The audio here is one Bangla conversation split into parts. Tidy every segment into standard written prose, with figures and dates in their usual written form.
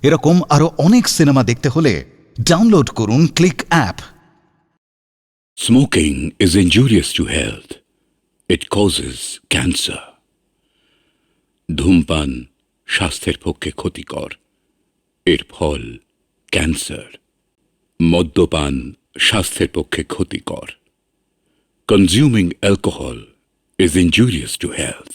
এরকম আরো অনেক সিনেমা দেখতে হলে ডাউনলোড করুন click app. Smoking is injurious to health. It causes cancer. ধূমপান স্বাস্থ্যের পক্ষে ক্ষতিকর, এর ফল ক্যান্সার। মদ্যপান স্বাস্থ্যের পক্ষে ক্ষতিকর। Consuming alcohol is injurious to health.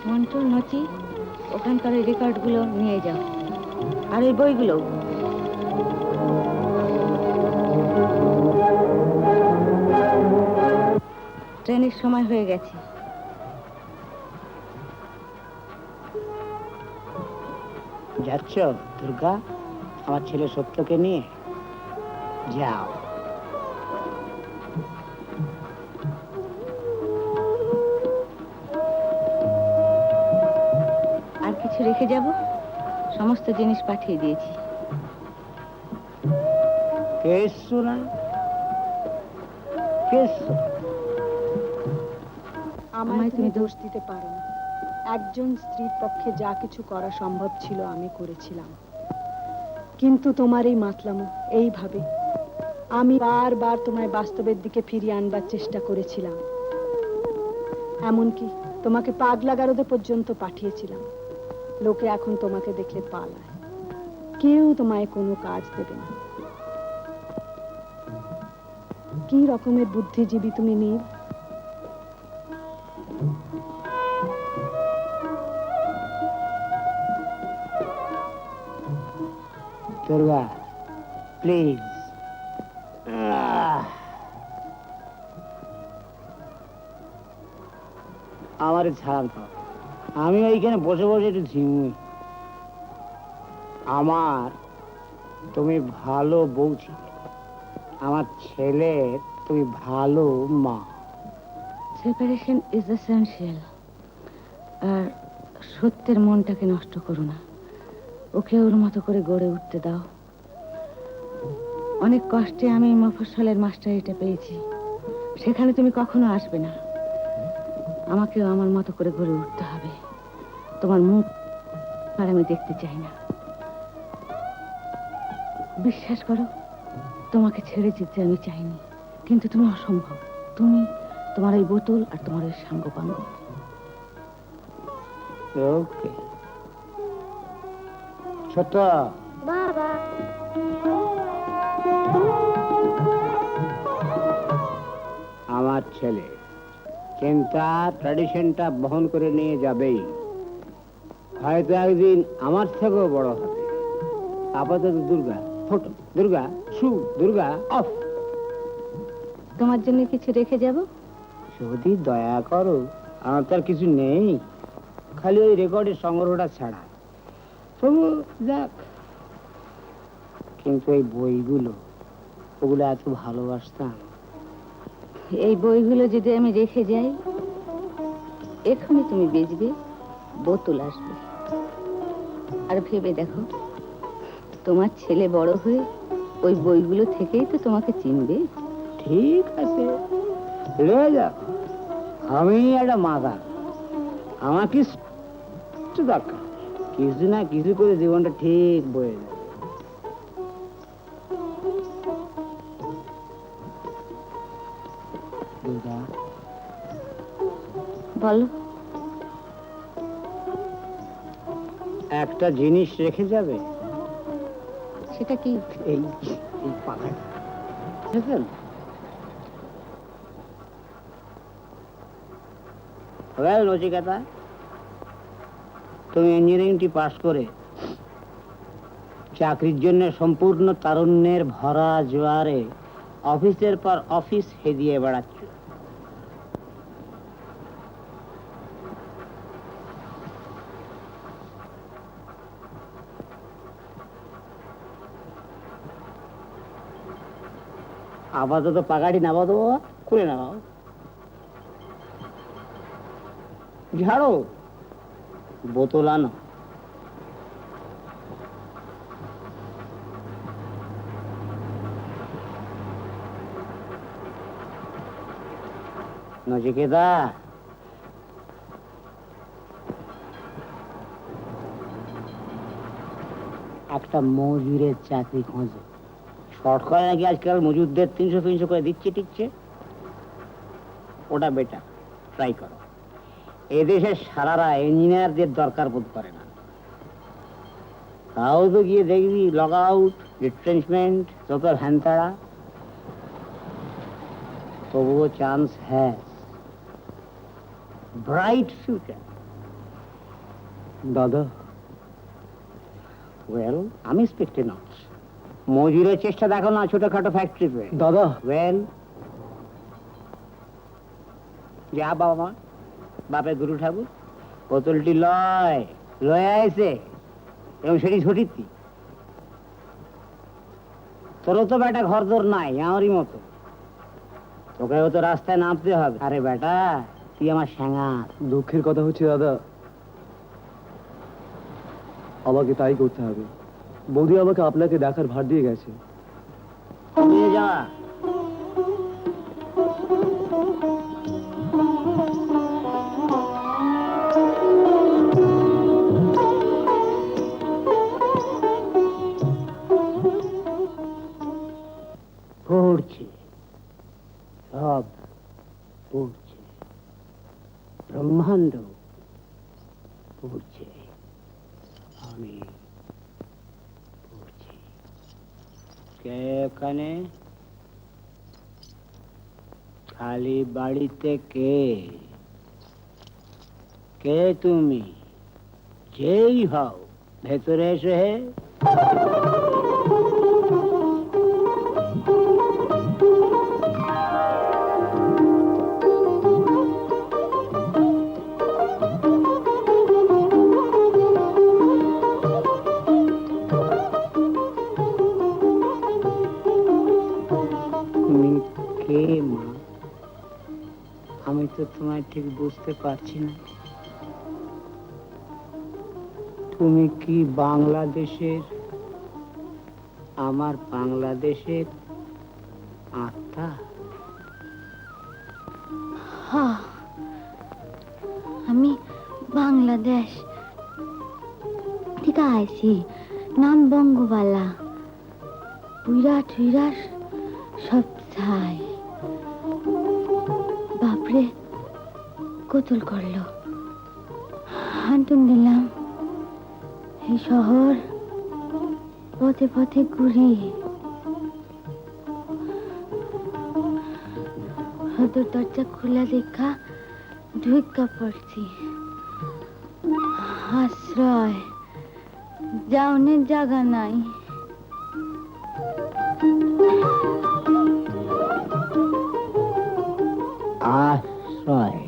Montu নচি ওখানকার এই রেকর্ডগুলো নিয়ে যাও, আর এই বইগুলো। ট্রেনের সময় হয়ে গেছে। যাচ্ছ দুর্গা আমার ছেলে সত্যকে নিয়ে? যাও। কিছু রেখে যাব? সমস্ত জিনিস পাঠিয়ে দিয়েছি। কেসছো না কেসছো? আমায় তুমি দোষ দিতে পারো না। একজন স্ত্রীর পক্ষে যা কিছু করা সম্ভব ছিল আমি করেছিলাম, কিন্তু তোমার এই মাতলামো, এইভাবে আমি বারবার তোমায় বাস্তবের দিকে ফিরিয়ে আনবার চেষ্টা করেছিলাম। এমনকি তোমাকে পাগলা গারদে পর্যন্ত পাঠিয়েছিলাম। লোকে এখন তোমাকে দেখলে পালায়, কেউ তোমায় কোনো কাজ দেবে না। কি রকমের বুদ্ধিজীবী তুমি নীল! দুর্গা, প্লিজ। আমার ছাড় দাও, আমি ওইখানে বসে বসে একটু ঝিমুই। আমার তুমি ভালো বউ ছিলে, আমার ছেলের তুমি ভালো মা। Separation is essential. আর সত্যের মনটাকে নষ্ট করো না, ওকে ওর মতো করে গড়ে উঠতে দাও। অনেক কষ্টে আমি মফস্বলের মাস্টারিটা পেয়েছি, সেখানে তুমি কখনো আসবে না। আমাকেও আমার মতো করে গড়ে উঠতে হবে। তোমার মুখ আর আমি দেখতে চাই না। বিশ্বাস করো, তোমাকে ছেড়ে যেতে আমি চাইনি, কিন্তু তুমি অসম্ভব। তুমি, তোমার ওই বোতল আর তোমার ওই সাঙ্গপাঙ্গ। ওকে ছোট বাবা, আমার ছেলে চিন্তা ট্র্যাডিশনটা বহন করে নিয়ে যাবেই, হয়তো একদিন আমার থেকেও বড় হবে। আপাতত Durga photo, Durga shoe, Durga of. তোমার জন্য কিছু রেখে যাব? যদি দয়া করো, আমার তো আর কিছু নেই, খালি ওই রেকর্ডের সংগ্রহটা ছাড়া। তবু যাক, কিন্তু এই বইগুলো, ওগুলো এত ভালোবাসতাম। এই বইগুলো যদি আমি রেখে যাই, এখনই তুমি বেচবে, বোতল আসবে। আর ভেবে দেখো, তোমার ছেলে বড় হয়ে ওই বইগুলো থেকেই তো তোমাকে চিনবে। ঠিক আছে, লয়ে যাও। আমি একটা মাথা, আমার কিছু দরকার, কিছু না কিছু করে জীবনটা ঠিক বয়ে যাবে। দুর্গা, বলো। একটা জিনিস রেখে যাবে। সেটা কি? এই এই পাখাটা দেখেছেন? নচিকেতা, তুমি ইঞ্জিনিয়ারিংটি পাশ করে চাকরির জন্য সম্পূর্ণ তারুণ্যের ভরা জোয়ারে অফিসের পর অফিস হেদিয়ে বেড়াচ্ছ। আপাতত পাগাড়ি নামা দেবো, খুলে নামাও। ঝাড়ো, বোতল আনো। নচিকেতা, একটা মজুরের চাকরি খোঁজো। শর্ট করে নাকি আজকাল মজুরদের 300 করে দিচ্ছে টিকছে, ওটা বেটার, ট্রাই করো। এদেশের সারারা ইঞ্জিনিয়ারদের দরকার বোধ করে না। তাও তো গিয়ে দেখবি লগ আউট, রিট্রেঞ্চমেন্ট, যত হ্যান্তাড়া। তবুও চান্স হ্যাজ, ব্রাইট ফিউচার। দাদা, ওয়েল, আমি স্পেক্টে নট। মজুরের চেষ্টা দেখো না ছোটখাটো ফ্যাক্টরিতে। দাদা, ওয়েল, যা বাবা, বাপের গুরু ঠাকুর বোতলটি লয় আইছে, এবং সেটি ছটিতি। তোরও তো বেটা ঘর দোর নাই আমারই মতো, তোকেও তো রাস্তায় নামতে হবে। আরে বেটা, তুই আমার স্যাঙা। দুঃখের কথা হচ্ছে দাদা, আমাকে তাই করতে হবে। বৌদি আমাকে আপনাকে দেখার ভার দিয়ে গেছে। নিয়ে যা। পড়ছে, সব পড়ছে, ব্রহ্মাণ্ড পড়ছে, আমি পড়ছি। কে এখানে? খালি বাড়িতে কে? কে তুমি? যেই হও ভেতরে এসে তুমি কে মা? আমি তো তোমায় ঠিক বুঝতে পারছি না। তুমি কি বাংলাদেশের, আমার বাংলাদেশের আত্মা? হ্যাঁ, আমি বাংলাদেশ থেকে আইছি, নাম বঙ্গবালা। বুইরা টুইরা সব ছাই। বাপরে কতল করলো। হান্টুন দিলাম এই শহর, পথে পথে ঘুরি। সদর দরজা খোলা দেখা ঢুকা পড়ছি। আশ্রয় যাওনের জায়গা নাই। আশ্রয়,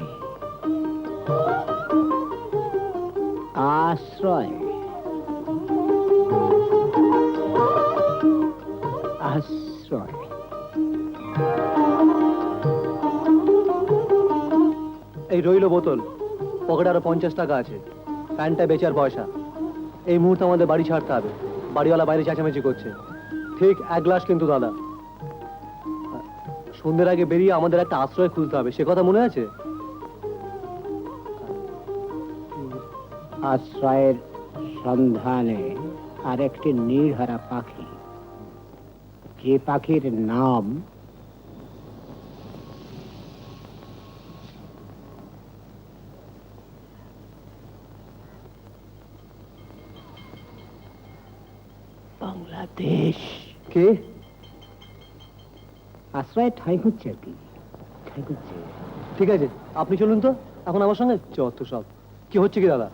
আশ্রয়, আশ্রয়। এই রইল বোতল, পকেটে আরো 50 টাকা আছে, প্যান্টটা বেচার পয়সা। এই মুহূর্তে আমাদের বাড়ি ছাড়তে হবে। বাড়িওয়ালা বাইরে চেঁচামেচি করছে। ঠিক 1 গ্লাস কিন্তু দাদা। সন্ধ্যের আগে বেরিয়ে আমাদের একটা আশ্রয় খুঁজতে হবে, সে কথা মনে আছে? আশ্রয়ের সন্ধানে আরেকটি নীড়হারা পাখি, যে পাখির নাম বাংলাদেশ। কে? আশ্রয় ঠাই হচ্ছে আর কি, ঠাই হচ্ছে। ঠিক আছে, আপনি চলুন তো এখন আমার সঙ্গে। যত সব। কি হচ্ছে কি দাদা?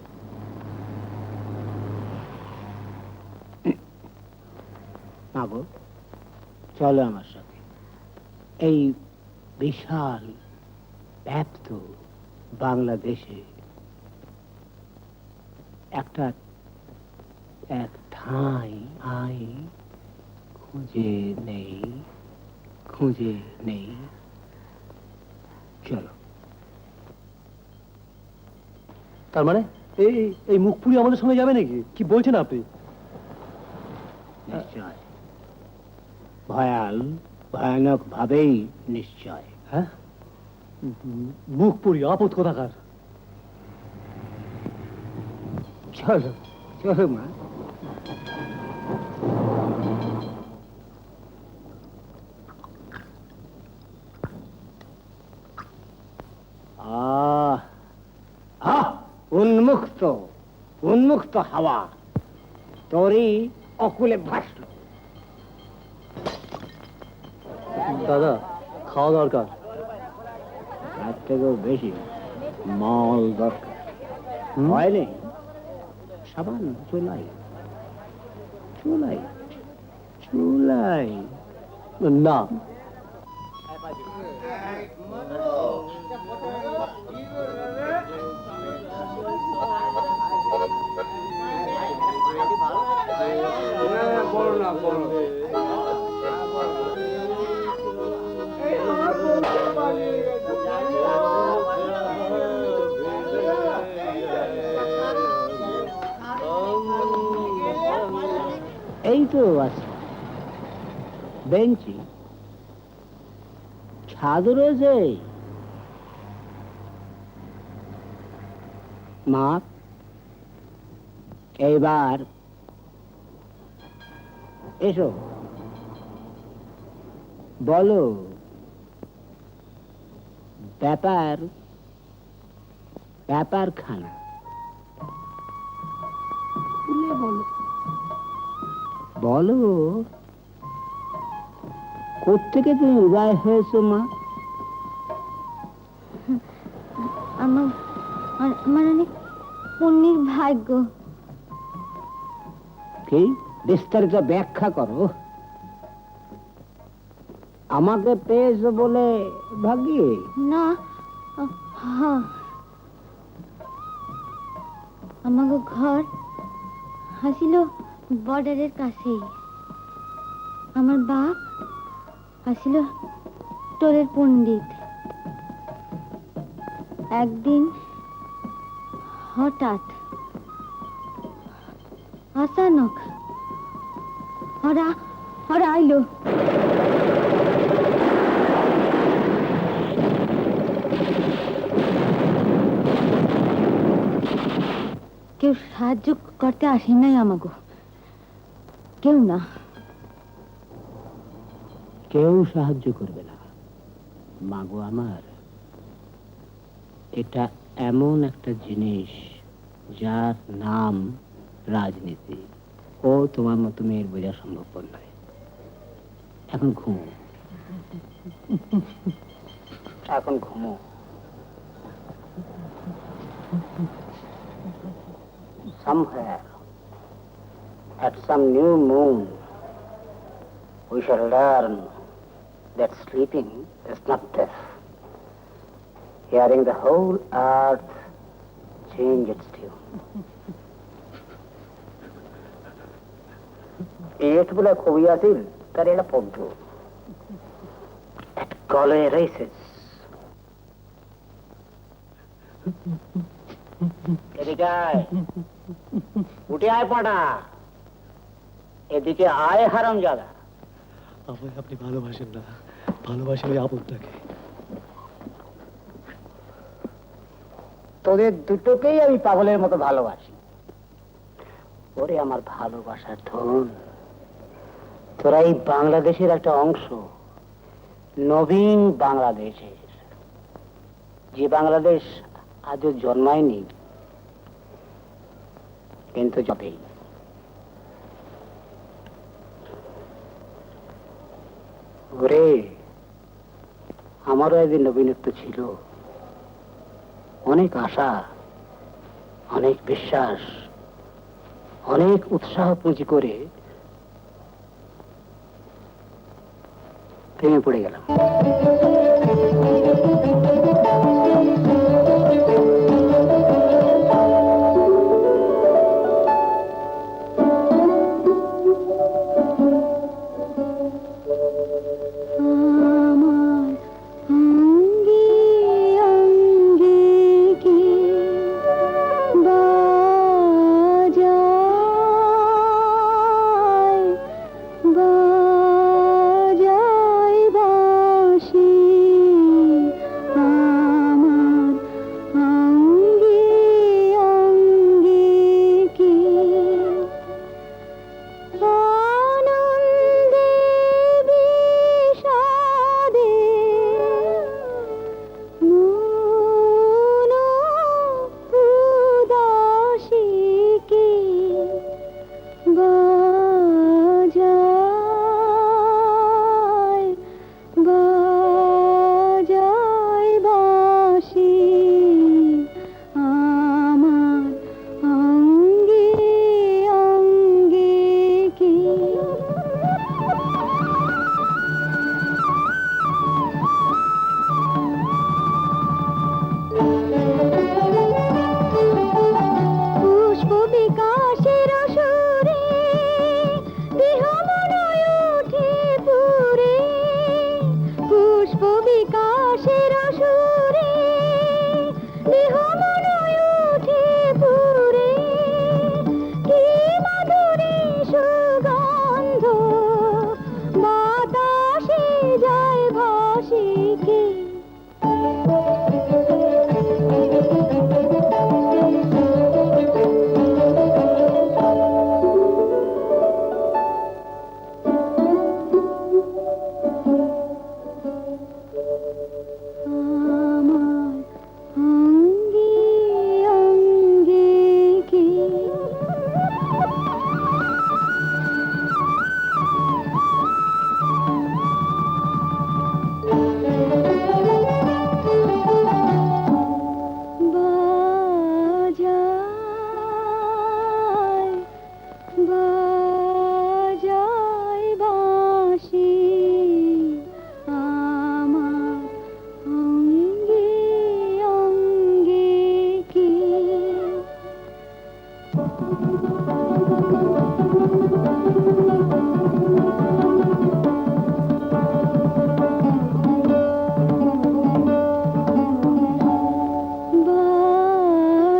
মাগো, চলো আমার সাথে। এই বিশাল ব্যাপ্ত বাংলাদেশে একটা এক ঠাঁই আই খুঁজে নেই, খুঁজে নেই। চলো। তার মানে এই এই মুখপুরি আমাদের সঙ্গে যাবে নাকি? কি বলছেন আপনি? নিশ্চয়, ভয়ানক ভাবেই নিশ্চয়। হ্যাঁ, মুখপুরি আপদ কোথাকার। চলো, চলো মা। উন্মুক্ত, উন্মুক্ত হাওয়া তোরই অকুলে ভাসল। দাদা, খাওয়া দরকার। তার থেকেও বেশি মাল দরকার। হয়নি? সাবান, চুলাই, চুলাই, চুলাই। না, এই তো আছে, বেঞ্চি, ছাদ রয়েছে। মা, এইবার এসো, বলো ব্যাপারখানা খুলে বলো, বলো কোত্থেকে তুমি উদয় হয়েছো মা? আমার আমার অনেক পুণ্যের ভাগ্য। কি বিস্তারিত ব্যাখ্যা করো। আমাকে পেয়েছো বলে ভাগ্যে? না, আমাকে ঘর আসিল বর্ডারের কাছেই। আমার বাপ আসিল টোলের পণ্ডিত। একদিন হঠাৎ আচানক ওরা আইলো। কেউ সাহায্য করতে আসে নাই আমাগো, কেউ না। কেউ সাহায্য করবে না মাগো আমার। এটা এমন একটা জিনিস যার নাম রাজনীতি। ও তোমার মতো মেয়ের বোঝা সম্ভবপর নয়। এখন ঘুমো, এখন ঘুমো। Somewhere, at some new moon, we shall learn that sleeping is not death. Hearing the whole earth change its tune. एक बोला कवि आसिल करेला पद्दू at Galway races. এদিকে আয়, উঠে আয় পাটা, এদিকে আয় হারামজাদা। আমায় আপনি ভালোবাসেন না, ভালোবাসেন ওই আপনটাকে। তোদের দুটোকেই আমি পাগলের মতো ভালোবাসি। ওরে আমার ভালোবাসার ধন, তোরা এই বাংলাদেশের একটা অংশ, নবীন বাংলাদেশের, যে বাংলাদেশ আজও জন্মায়নি, কিন্তু যবেই। ওরে, আমারও একদিন নবীনত্ব ছিল, অনেক আশা, অনেক বিশ্বাস, অনেক উৎসাহ পুঁজি করে প্রেমে পড়ে গেলাম। বাজায় বাঁশি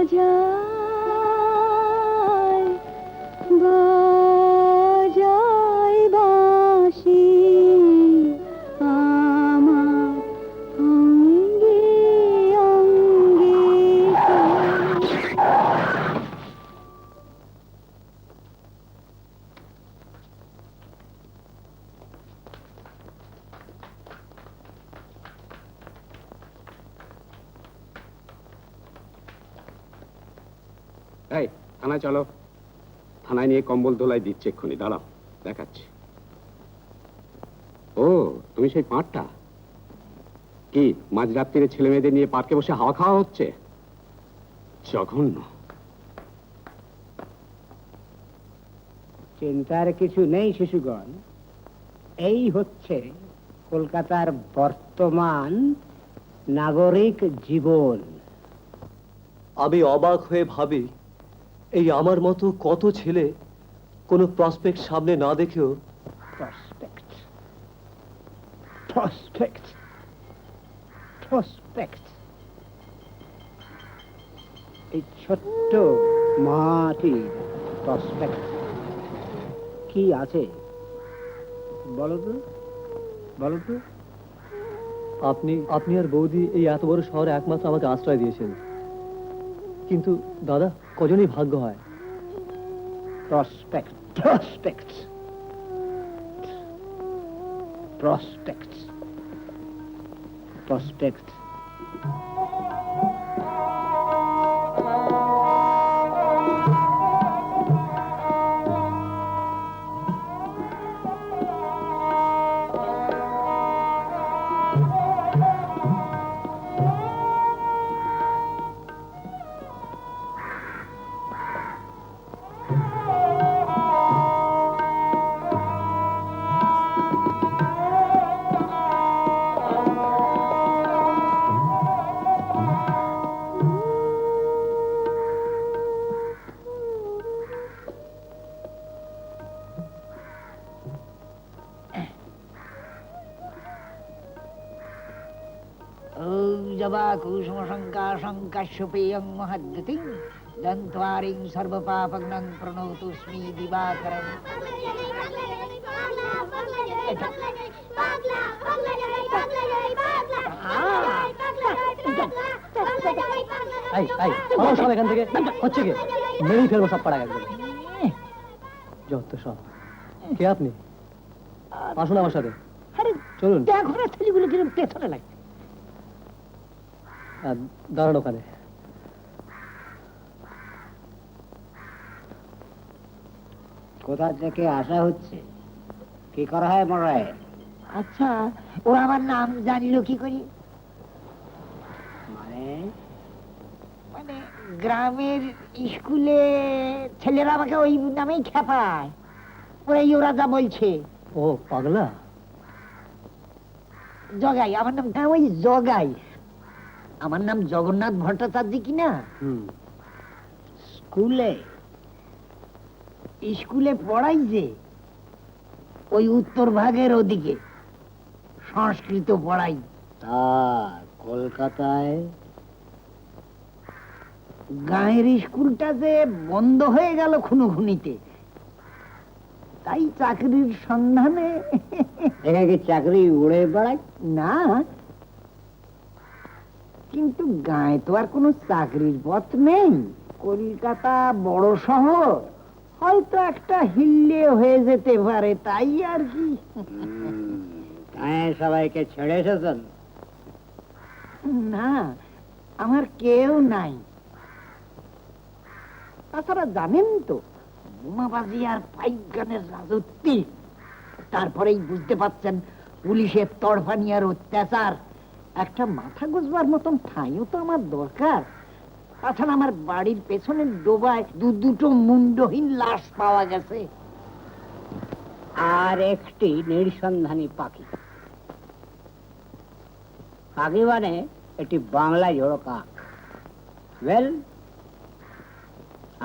বাজায় বাজায় বাঁশি আমার অঙ্গে অঙ্গে। এই থানায় চলো, থানায় নিয়ে কম্বল দোলাই দিচ্ছে এক্ষুনি, দাঁড়াও দেখাচ্ছি। ও তুমি সেই পাঁটটা, কি মাঝরাত্রিরে ছেলে মেয়েদের নিয়ে পার্কে বসে হাওয়া খাওয়া হচ্ছে? জঘন্য। চিন্তার কিছু নেই শিশুগণ, এই হচ্ছে কলকাতার বর্তমান নাগরিক জীবন। আমি অবাক হয়ে ভাবি, এই আমার মতো কত ছেলে কোনো প্রসপেক্ট সামনে না দেখেও প্রসপেক্ট প্রসপেক্ট প্রসপেক্ট, এই ছোট্ট মাটির প্রসপেক্ট কি আছে বলো তো, বলো তো। আপনি আপনি আর বৌদি এই এত বড় শহরে একমাত্র আমাকে আশ্রয় দিয়েছেন, কিন্তু দাদা কজনই ভাগ্য হয়। Prospect prospect prospect prospect. জবা কুসুম শঙ্কা শঙ্কাশ্যপেয়ং মহাদ্যতিং দন্ত্বারিং সর্বপাপগ্নং প্রণতোস্মি দিবাকরং। এখান থেকে হচ্ছে কি মেরেই ফেলবো সব পাড়া একদম। যত সব। কে আপনি? আসুন আমার সাথে, চলুন। দেখো না ছেলেগুলো কিরকম পেছনে লাগে। দাঁড়ান ওখানে। কোথা থেকে আসা হচ্ছে, কি করা হয় মরায়? আচ্ছা, ওরা আমার নাম জানিল কি করি? মানে মানে গ্রামের স্কুলে ছেলেরা আমাকে ওই নামেই খেপায়। ওরা যা বলছে। ও পাগলা? জগাই আমার নাম। হ্যাঁ, ওই জগাই। আমার নাম জগন্নাথ ভট্টাচার্য কিনা। স্কুলে স্কুলে পড়াই যে ওই উত্তর ভাগের ওদিকে সংস্কৃত পড়াই। তা কলকাতায় গাঁয়ের স্কুলটা যে বন্ধ হয়ে গেল খুনোখুনিতে, তাই চাকরির সন্ধানে। এখানে কি চাকরি উড়ে বেড়ায়? না, কিন্তু গাঁয়ে তো আর কোনো চাকরির পথ নেই। কলকাতা বড় শহর, হয়তো একটা হিল্লে হয়ে যেতে পারে, তাই আর কি। সবাইকে ছেড়ে এসেছেন? না, আমার কেউ নাই। তাছাড়া জানেন তো, বোমাবাজি আর পাইপ গানের রাজত্বে, তারপরেই বুঝতে পারছেন পুলিশের তড়ফানি আর অত্যাচার। একটা মাথা গুজবার মতন ঠাঁইও তো আমার দরকার। তাছাড়া আমার বাড়ির পেছনের ডোবায় দুটো মুন্ডহীন লাশ পাওয়া গেছে। আর একটি নির্সন্ধানী পাখি। পাখি মানে একটি বাংলা জোড়ো কাক। ওয়েল,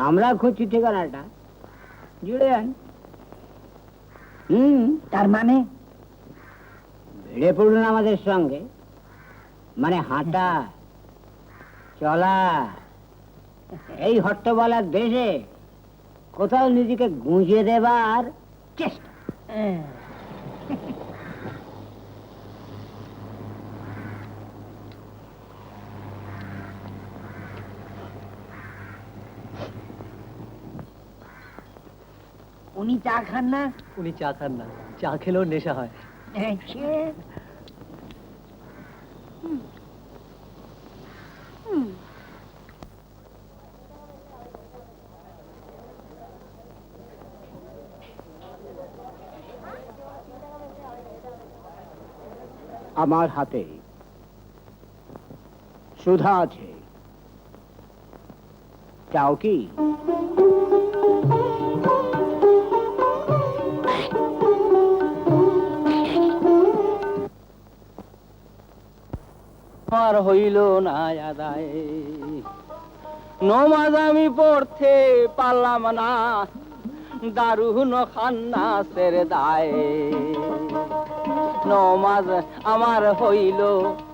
আমরা খুঁজছি ঠিকানাটা, জুড়ে যান। তার মানে ভিড়ে পড়ুন আমাদের সঙ্গে, মানে হাঁটা চলা। এই হট্টবলার দেশে কোথাও নিজেকে গুঁজে দেবার চেষ্টা। উনি চা খান না? উনি চা খান না, চা খেলেও নেশা হয়। সে আমার হাতে সুধা আছে, চাও কি? আমার হইল না আদায়, নমাজ আমি পড়তে পারলাম না, দারুন খান্নাসের দায়। নমাজ আমার হইল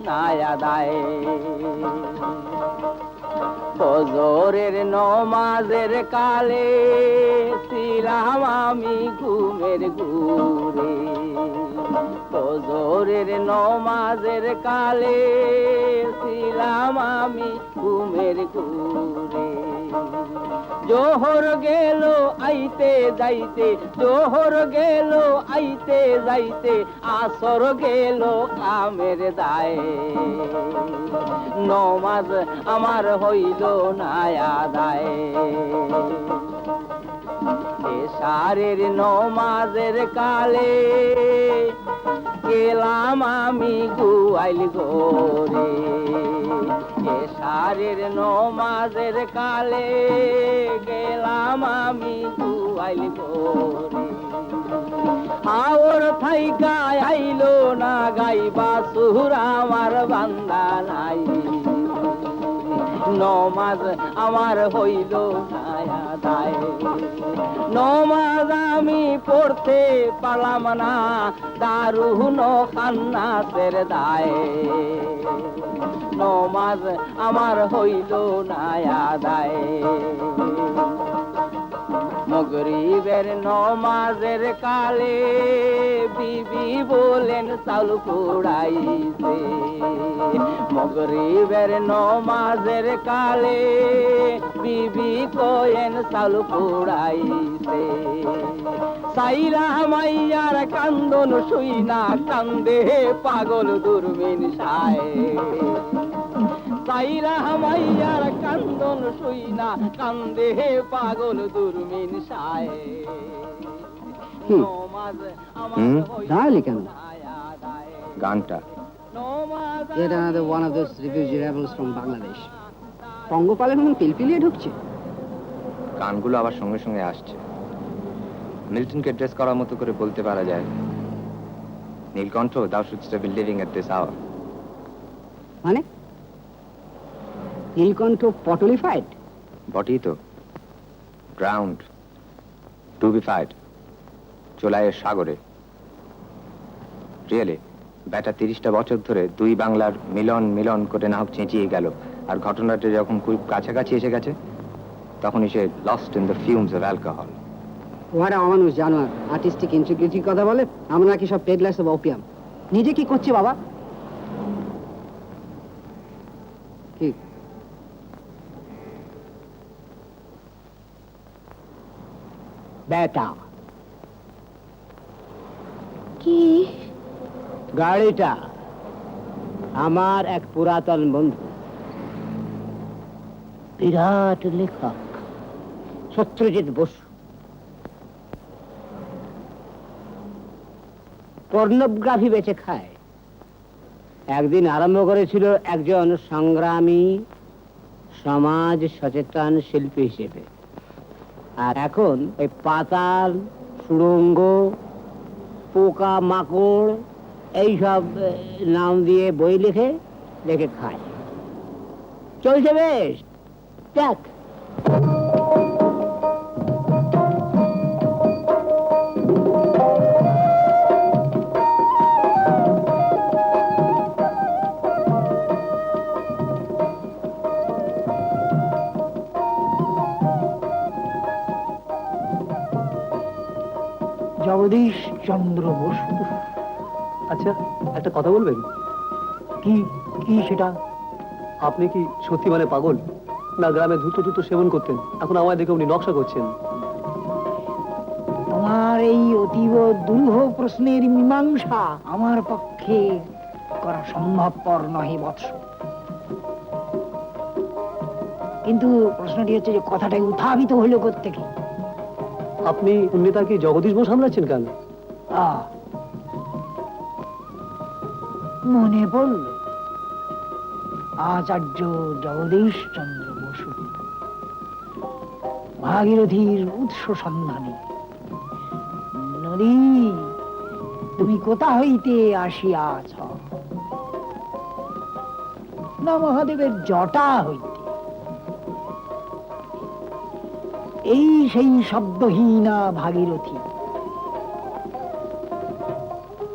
না আদায়, ফজরের নমাজের কালে ছিলাম আমি ঘুমের ঘুরে। ফজরের নমাজের কালে ছিলাম আমি ঘুমের ঘুরে। জোহর গেল আইতে যাইতে, জোহর গেল আইতে যাইতে, আসর গেল কামের দায়। নমাজ আমার হইল না আদায়, এশারের নমাজের কালে গেলাম আমি গুয়াইল গোরে। এশারের নমাজের কালে গেলাম আমি গুয়াইল গোরে। আওর থাইকা আইলো না গাইবা সুর আমার বান্দা নাই। নমাজ আমার হইল না আদায়, নমাজ আমি পড়তে পারলাম না, দারুন খান্নাসের দায়। নমাজ আমার হইল না আদায়, মগরিবের নমাজের কালে বিবি বলেন চাউল কুড়াইছে। মগরিবের নমাজের কালে বিবি কয়েন চাউল কুড়াইছে। সাইরা মাইয়ার কান্দন শুই না, কান্দে পাগল দুর্মিন সায়। সাইরা মাইয়ার কান্দন শুই না, কান্দে পাগল দুর্মিন সায়। নমাজ আমার তাহলে কেন গানটা Yet another one of those refugee rebels from Bangladesh. পঙ্গপালের মন পিলপিলিয়ে ঢুকছে। গানগুলো আবার সঙ্গে সঙ্গে আসছে। মিল্টনকে ড্রেস করার মতো করে বলতে পারা যায়, নীলকণ্ঠ, thou shouldst have been living at this hour. মানে নীলকণ্ঠ পটলিফাইড? বটেই তো, drowned, tubified, চোলাইয়ের সাগরে। রিয়েলি বেটা 30টা বছর ধরে দুই বাংলার মিলন মিলন করে না হোক চেঁচিয়ে গেল, আর ঘটনাটা যখন খুব কাছাকাছি এসে গেছে তখনই সে lost in the fumes of alcohol. ওরা অমানুষ জানোয়ার, আর্টিস্টিক ইন্টিগ্রিটির কথা বলে, আমরা কি সব পেডলার্স অফ ওপিয়াম। নিজে কি করছে বাবা? কি বেটা? কি গাড়িটা আমার এক পুরাতন বন্ধু, বিরাট লেখক সত্যজিৎ বসু, পর্নোগ্রাফি বেচে খায়। একদিন আরম্ভ করেছিল একজন সংগ্রামী সমাজ সচেতন শিল্পী হিসেবে, আর এখন ওই পাতাল, সুড়ঙ্গ, পোকা মাকড় এইসব নাম দিয়ে বই লিখে লিখে খায়। চলছে বেশ, দেখ। জগদীশ চন্দ্র বসু। আচ্ছা, একটা কথা বলবেন? কি কি সেটা? আপনি কি সত্যি মানে পাগল, না গ্রামে ধূত ধূত সেবন করতেন, এখন আমায় দেখে উনি নকশা করছেন? তোমার এই অতীব দুরূহ প্রশ্নের মীমাংসা আমার পক্ষে করা সম্ভবপর নহে বৎস। কিন্তু প্রশ্নটি হচ্ছে যে কথাটাই উত্থাপিত হইল কোত্থেকে? আপনি নেতা কি জগদীশ বোস সামলাচ্ছেন কেন? আহ, মনে পড়ল আচার্য জগদীশ চন্দ্র বসু ভাগীরথীর উৎস সন্ধানে। নদী, তুমি কোথা হইতে আসিয়াছ? না মহাদেবের জটা হইতে। এই সেই শব্দহীনা ভাগীরথী,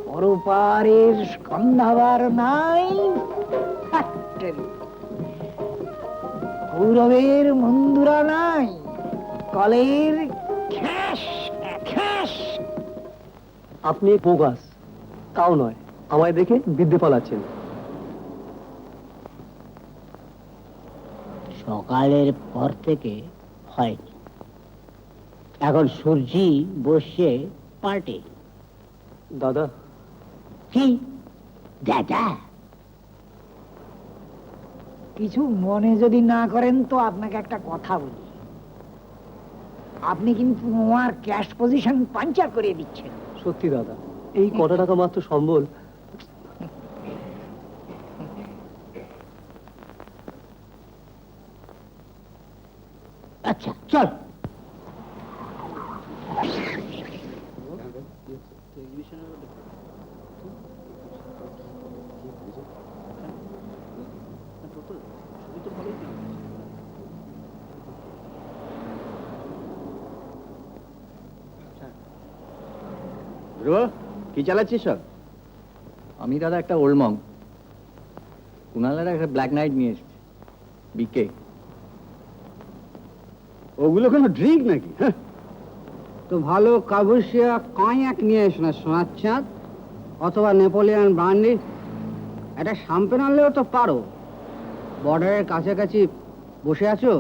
পরপারের স্কন্ধাবার নাই ফ্যাক্টরি, কৌরবের মন্দুরা নাই, কলের খ্যাস খ্যাস। আপনি বোগাস, তাও নয় আমায় দেখে বিদ্যে পালাচ্ছেন। সকালের পর থেকে হয়নি, এখন সূর্যি বসছে পার্টি। দাদা, কি দাদা? কিছু মনে যদি না করেন তো আপনাকে একটা কথা বলি। আপনি কিন্তু আমার ক্যাশ পজিশন পাঞ্চার করে দিচ্ছেন। সত্যি দাদা, এই কটা টাকা মাত্র সম্বল। আচ্ছা চল। কি চালাচ্ছিস সব? আমি দাদা একটা ওল্ড মং, কুনালারা একটা ব্ল্যাক নাইট নিয়ে এসেছে, বিকে। ওগুলো কোনো ড্রিঙ্ক নাকি? তো ভালো কাবুসিয়া কয়েক নিয়ে এসো না, সোনার চাঁদ অথবা নেপোলিয়ান ব্রান্ডি। একটা শাম্পেন আনলেও তো পারো। বর্ডারের কাছাকাছি বসে আছো,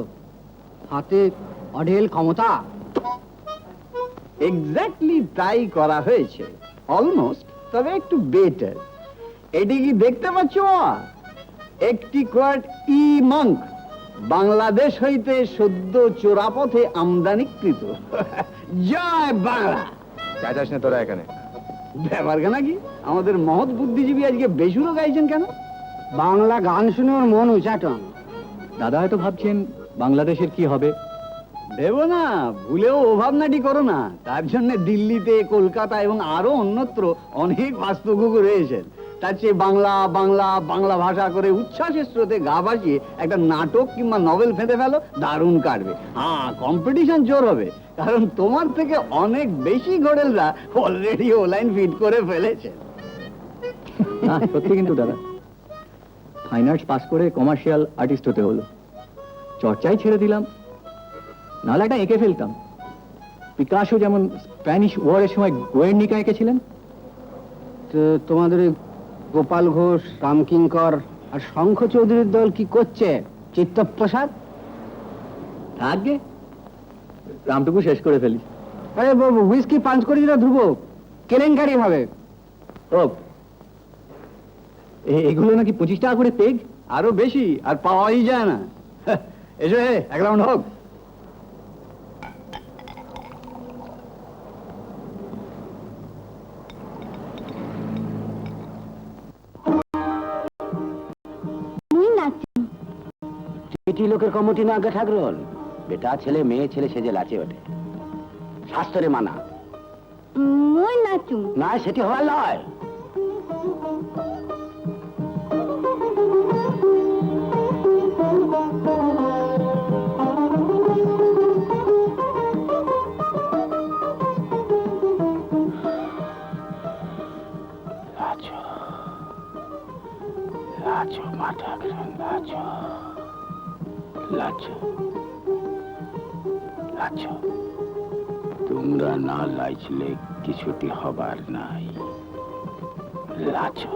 হাতে অঢেল ক্ষমতা। এক্স্যাক্টলি তাই করা হয়েছে, অলমোস্ট, তবে একটু বেটার। এটি কি দেখতে পাচ্ছ? একটি কোয়ার্ট ই মঙ্ক, বাংলাদেশ হইতে সদ্য চোরাপথে আমদানিকৃত। জয় বাংলা। চা চাস না তোরা এখানে? ব্যাপার কেন কি? আমাদের মহৎ বুদ্ধিজীবী আজকে বেসুরো গাইছেন কেন? বাংলা গান শুনে ওর মন উচাটন। দাদা হয়তো ভাবছেন বাংলাদেশের কি হবে। ভেবো না, ভুলেও ও ভাবনাটি করো না। তার জন্য দিল্লিতে, কলকাতা এবং আরো অন্যত্র অনেক বাস্তুকুকু রয়েছেন। তার চেয়ে বাংলা বাংলা বাংলা ভাষা করে উচ্ছ্বাসের স্রোতে গা ভাসিয়ে একটা নাটক কিংবা নভেল ফেঁদে ফেলো, দারুণ কাটবে। হ্যাঁ, কম্পিটিশন জোর হবে, কারণ তোমার থেকে অনেক বেশি ঘোড়েলরা অলরেডি ও লাইন ফিট করে ফেলেছে। না সত্যি কিন্তু দাদা, ফাইন আর্টস পাস করে কমার্শিয়াল আর্টিস্ট হতে হলো। চর্চাই ছেড়ে দিলাম, নাহলে একটা এঁকে ফেলতাম। পিকাসো যেমন স্প্যানিশ ওয়ারের সময় গোয়ের্নিকা এঁকেছিলেন। তো তোমাদের ওই গোপাল ঘোষ, রামকিঙ্কর আর শঙ্খ চৌধুরীর দল কি করছে? চিত্তপ্রসাদ থাকবে, রামটুকু শেষ করে ফেলি। আরে বাবু, হুইস্কি পাঞ্চ করি না ধ্রুব, কেলেঙ্কারি হবে। ও এগুলো নাকি 25 টাকা করে পেগ? আরো বেশি, আর পাওয়াই যায় না। এসো হে, এক রাউন্ড হোক। চিঠি লোকের কমিটি না আগে ঠাকরল, বেটা ছেলে মেয়ে ছেলে সেজে লাচে ওঠে, শাস্ত্রে মানা। মই নাচুম না সেটি হওয়ার নয়। লাচো মাথা লাচো লাচো লাচো তোমরা না লাইচলে কিছুটি হবার নাই। লাচো।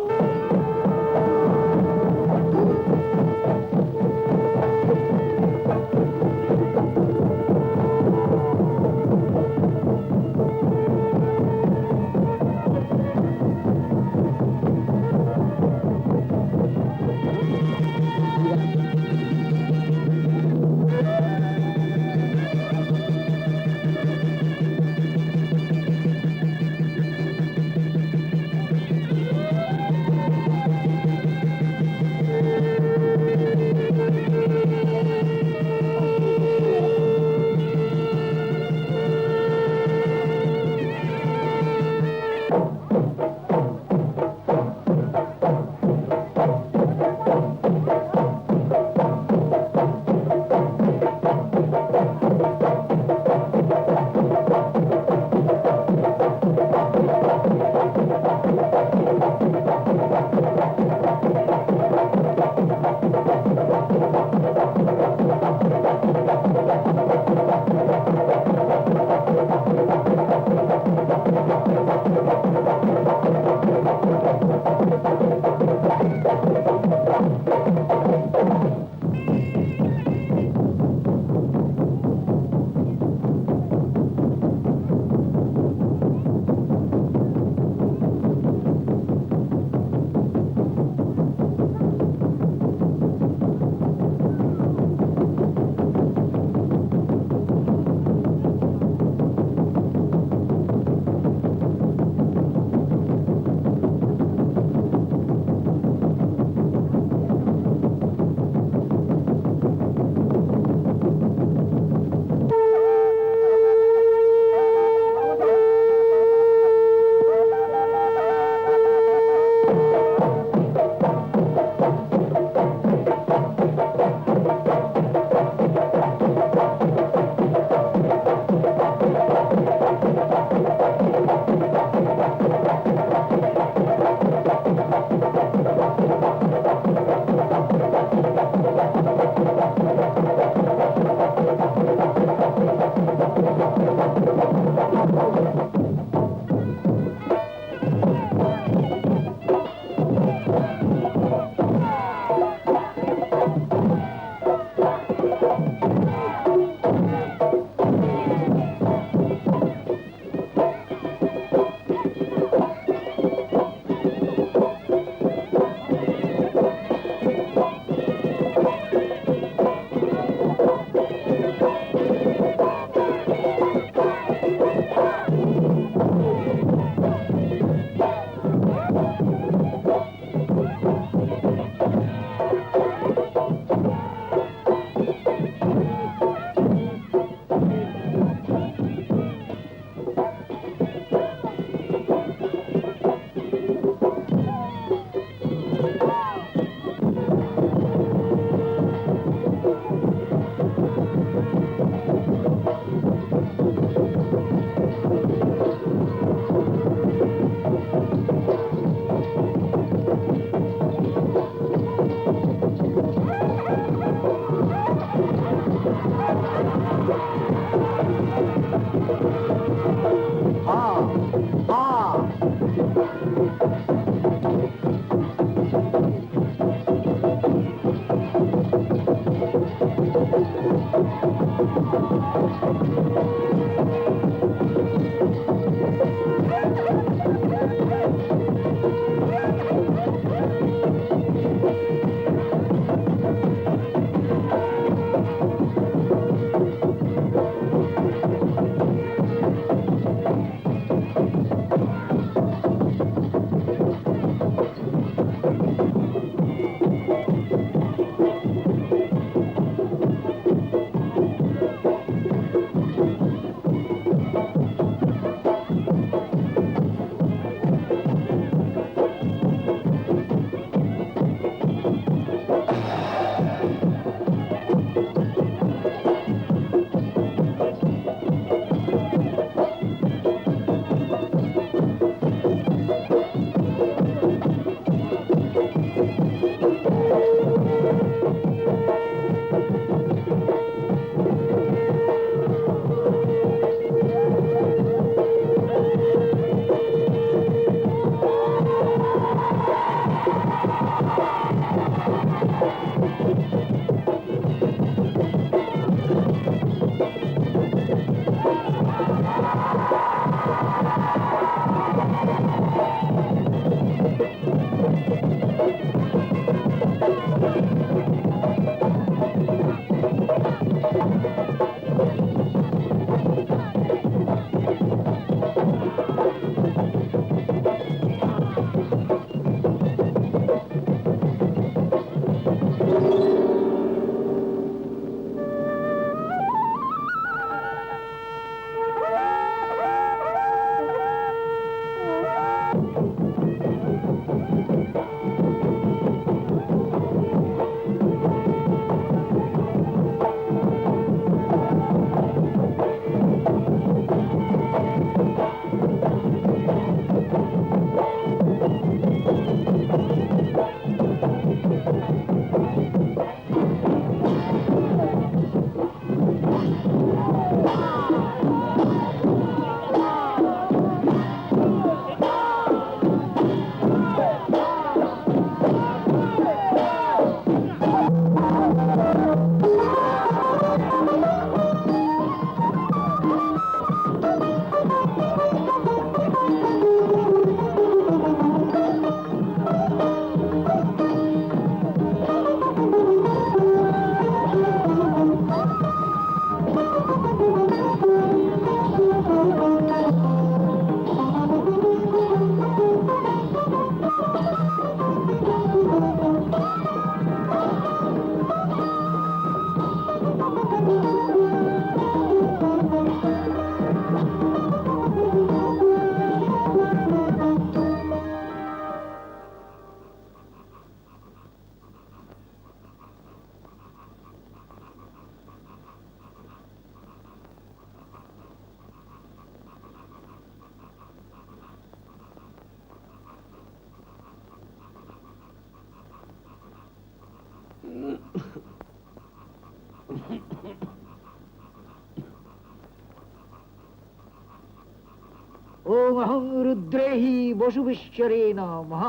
ওং অহং রুদ্রেহি বসুবিশ্বরে নমঃ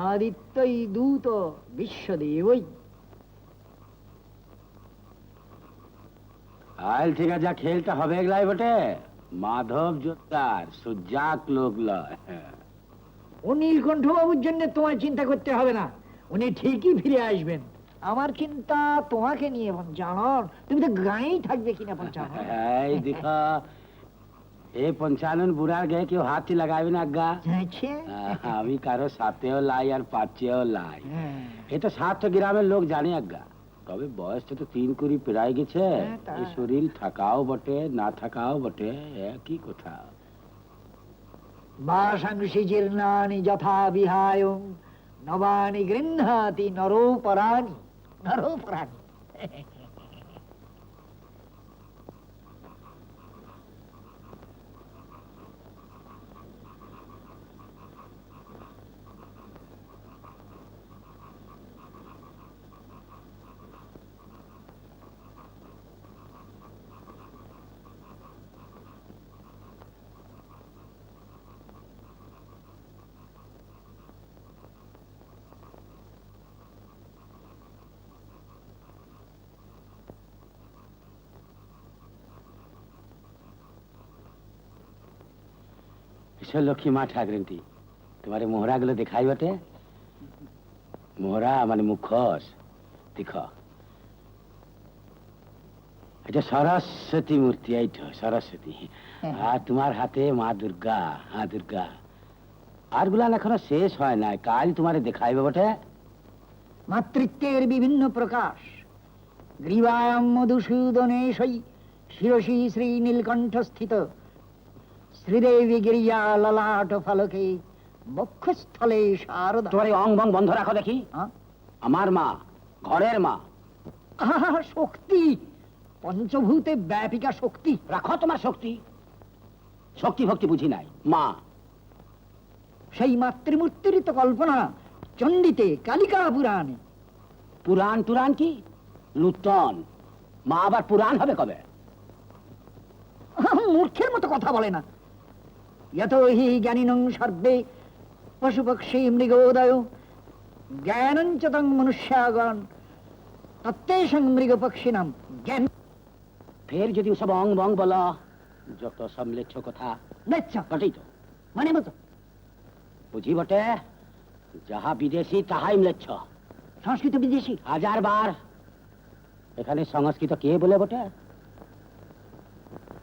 আদিত্যই দূত বিশ্বদেবই। আইল ঠিক আছে, খেলটা হবে এগুলাই বটে। মাধব জোতার সুজাক লোক লয়। ও নীলকণ্ঠ বাবুর জন্য তোমার চিন্তা করতে হবে না, উনি ঠিকই ফিরে আসবেন। আমার চিন্তা তোমাকে নিয়ে পঞ্চানন, তুমি তো গাঁয়েই থাকবে কিনা পঞ্চানন। এই দেখো, এই পঞ্চানন বুড়ার গায়ে কেউ হাতটি লাগাবে না আজ্ঞা। আচ্ছা। আমি কারো সাথেও লাই আর পাঁচেও লাই। হ্যাঁ। এটা 7 গ্রামের লোক জানে আজ্ঞা। তবে বয়সটা তো 3 কুড়ি পেরাই গেছে। হ্যাঁ, তা। এই শরীর থাকাও বটে, না থাকাও বটে, একই কথা। বাসাংসি জীর্ণানি যথা বিহায় নবানি গৃহ্ণাতি নরোপরাণি নরোপরাণি। ঈশ্বর লক্ষ্মী মা ঠাকরেন্টি, তোমার মোহরা গুলো দেখাই বটে। মোহরা মানে মুখোশ। দেখো, এটা সরস্বতী মূর্তি, এইটা সরস্বতী। আর তোমার হাতে মা দুর্গা। হ্যাঁ, দুর্গা। আর গুলান এখনো শেষ হয় নাই, কাল তোমারে দেখাইবে বটে। মাতৃত্বের বিভিন্ন প্রকাশ। গ্রীবায়াম মধুসূদনেশৈ শিরসি শ্রী নীলকণ্ঠ স্থিত শ্রীদেবী গিরিয়া ললাট ফলকে বক্ষস্থলে শারদা। তোমার এই অং বং বন্ধ রাখো দেখি। হ্যাঁ? আমার মা, ঘরের মা। আহা, শক্তি, পঞ্চভূতে ব্যাপিকা শক্তি। রাখো তোমার শক্তি। শক্তি ভক্তি বুঝি নাই, মা। সেই মাতৃমূর্তিরই তো কল্পনা চণ্ডীতে, কালিকা পুরাণে। পুরাণ টুরান কি নূতন? মা আবার পুরাণ হবে কবে? মূর্খের মতো কথা বলে না। যতো হি জ্ঞানিনং সর্বে পশু পক্ষী মৃগোদয় জ্ঞানঞ্চ তং মনুষ্যাগণ তত্তেষং মৃগ পক্ষিণাম জ্ঞান। ফের যদি ওসব অং বং বলো, যত সব লেচ্ছ কথা। দেখছ বটেই তো, মানে মতো বুঝি বটে। যাহা বিদেশি তাহাই লেচ্ছ। সংস্কৃত বিদেশি। 1000 বার। এখানে সংস্কৃত কে বলে বটে?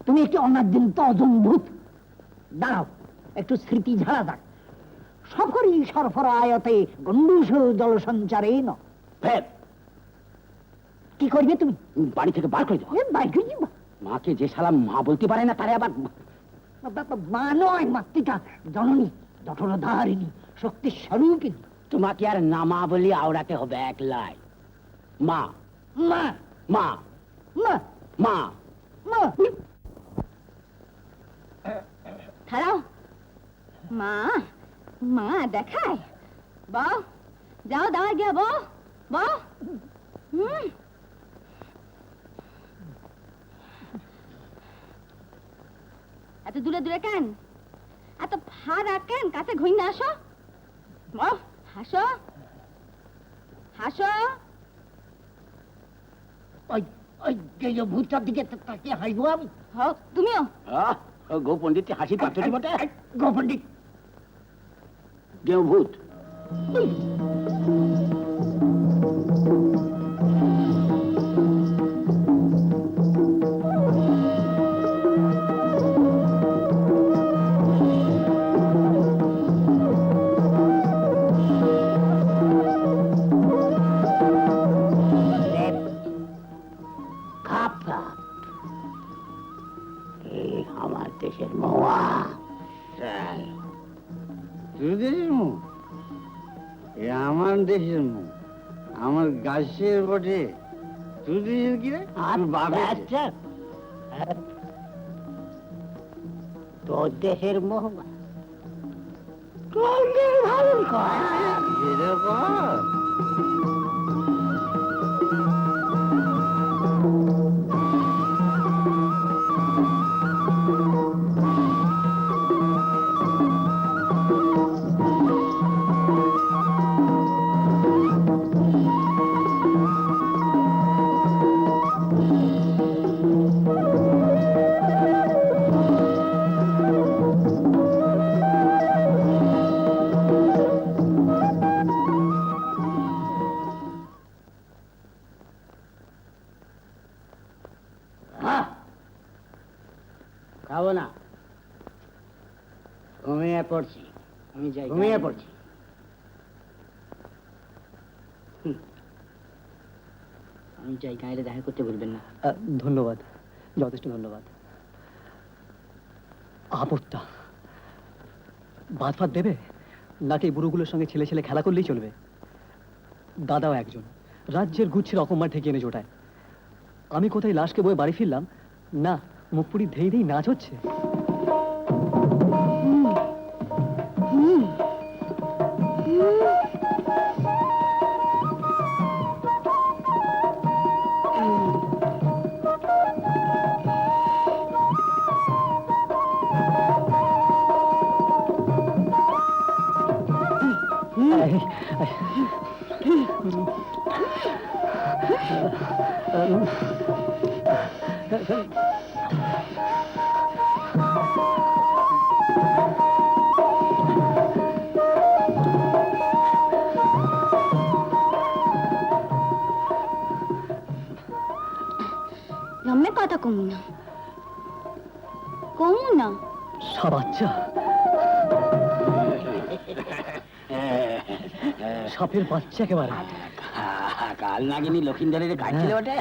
তুমি একটি অনাদ্যন্ত অজম্ভূত। দাঁড়াও, একটু স্মৃতি ঝাড়া যাক। সকরই সরফরায়তে গণ্ডূষ জল সঞ্চারে ন। ফের কি করবে তুমি? বাড়ি থেকে বার করে দেবো। বাইরে যাবো। মাকে যে শালা মা বলতে পারে না, তারে আবার মা নয়, মাতৃকা, জননী, জঠরধারিণী, শক্তি স্বরূপিণী। তোমাকে আর নামা বলি আওড়াতে হবে একলাই। মা, মা মা, মা মা। মা। খারাও মা, মা দেখায়। বউ, যাও দাওয়া গিয়া বউ, বউ। এত দূরে দূরে কেন? এত ফারা কেন? কাছে ঘুই না আসো। বউ, হাসো হাসো। ওই ওই যে ভূতটার দিকে তাকিয়ে হাসবো আমি। হোক তুমিও। গো পণ্ডিত হাসি পাত্রী বটে। গোপণ্ডিত দেও ভূত। আমার দেশের মহুয়া। তুই দেশের মুখ? এ আমার দেশের মুখ, আমার গাছের বটে। তুই দেশের কি রে? আচ্ছা, তোর দেশের মহুয়া ঘুমিয়ে পড়ছি, আমি যাই। ঘুমিয়ে পড়ছি। আমি যাই, গাঁয়ে দেখা করতে বলবেন না। ধন্যবাদ, যথেষ্ট ধন্যবাদ। আপদটা বাদ ফাদ দেবে নাকি এই বুড়োগুলোর সঙ্গে ছেলে ছেলে খেলা করলেই চলবে? দাদাও একজন, রাজ্যের গুচ্ছের অকম্মার ঠেকে এনে জোটায়। আমি কোথায় লাশকে বয়ে বাড়ি ফিরলাম, না মুখপুরি ধেই ধেই নাচ হচ্ছে। নম্মে কথা কমু না, কমু না। বাচ্চা সাপের বাচ্চা একেবারে। কাল নাগিনী লক্ষিন্দারের কাটছিল ওটা।